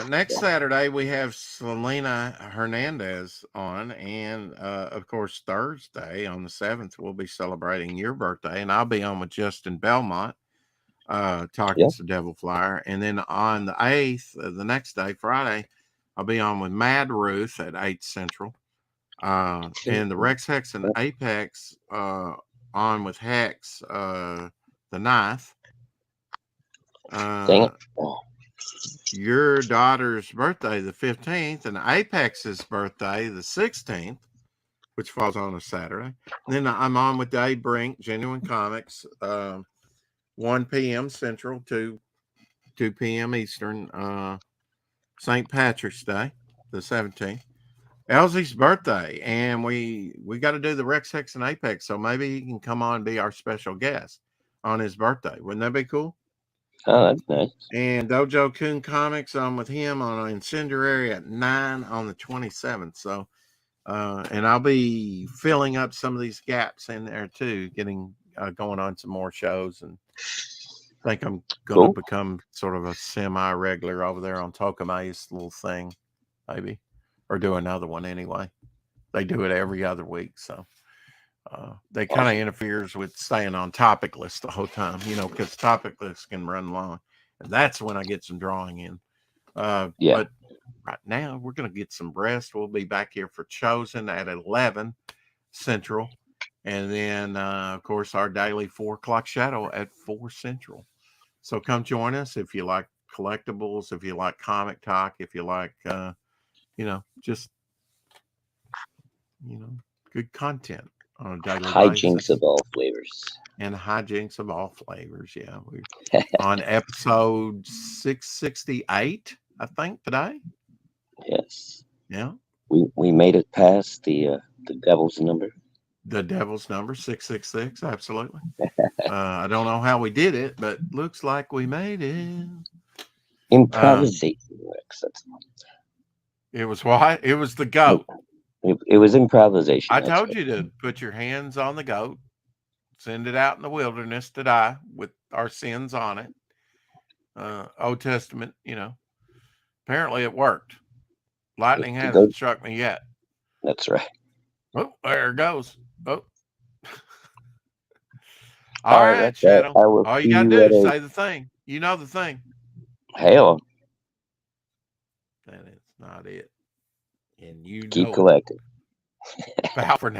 Next Saturday we have Selena Hernandez on, and of course Thursday on the 7th we'll be celebrating your birthday, and I'll be on with Justin Belmont talking some Devil Flyer, and then on the 8th, the next day, Friday, I'll be on with Mad Ruth at 8 Central, and the Rex Hex and Apex on with Hex the 9th. Dang it. Your daughter's birthday the 15th, and Apex's birthday the 16th, which falls on a Saturday. And then I'm on with Dave Brink, Genuine Comics, 1 p.m. Central to 2 p.m. Eastern, St. Patrick's Day, the 17th. Elsie's birthday, and we got to do the Rex Hex and Apex, so maybe he can come on and be our special guest on his birthday. Wouldn't that be cool? Oh, that's nice. And Dojo Coon Comics, I'm with him on Incendiary at 9 on the 27th. So, and I'll be filling up some of these gaps in there too, getting going on some more shows. And I think I'm going to become sort of a semi-regular over there on Tokame's little thing, maybe, or do another one anyway. They do it every other week. So they kind of interferes with staying on topic list the whole time, because topic lists can run long. And that's when I get some drawing in. But right now, we're going to get some rest. We'll be back here for Chosen at 11 Central. And then, of course, our daily 4 o'clock shadow at 4 Central. So come join us if you like collectibles, if you like comic talk, if you like, just, good content on a daily hijinks basis. of all flavors. And hijinks of all flavors. Yeah. We're on episode 668, I think, today. Yes. Yeah. We made it past the devil's number. The devil's number, 666. Absolutely. I don't know how we did it, but looks like we made it. Improvisation, Rex. It was what? It was the goat. It was improvisation. I told you to put your hands on the goat, send it out in the wilderness to die with our sins on it. Old Testament, apparently it worked. Lightning hasn't struck me yet. That's right. Oh, there it goes. Oh. All right, that's it. Shadow. I will All see you got to you do at is a say the thing. You know the thing. hell. That is not it. And you Keep know it. collecting. Bow for now.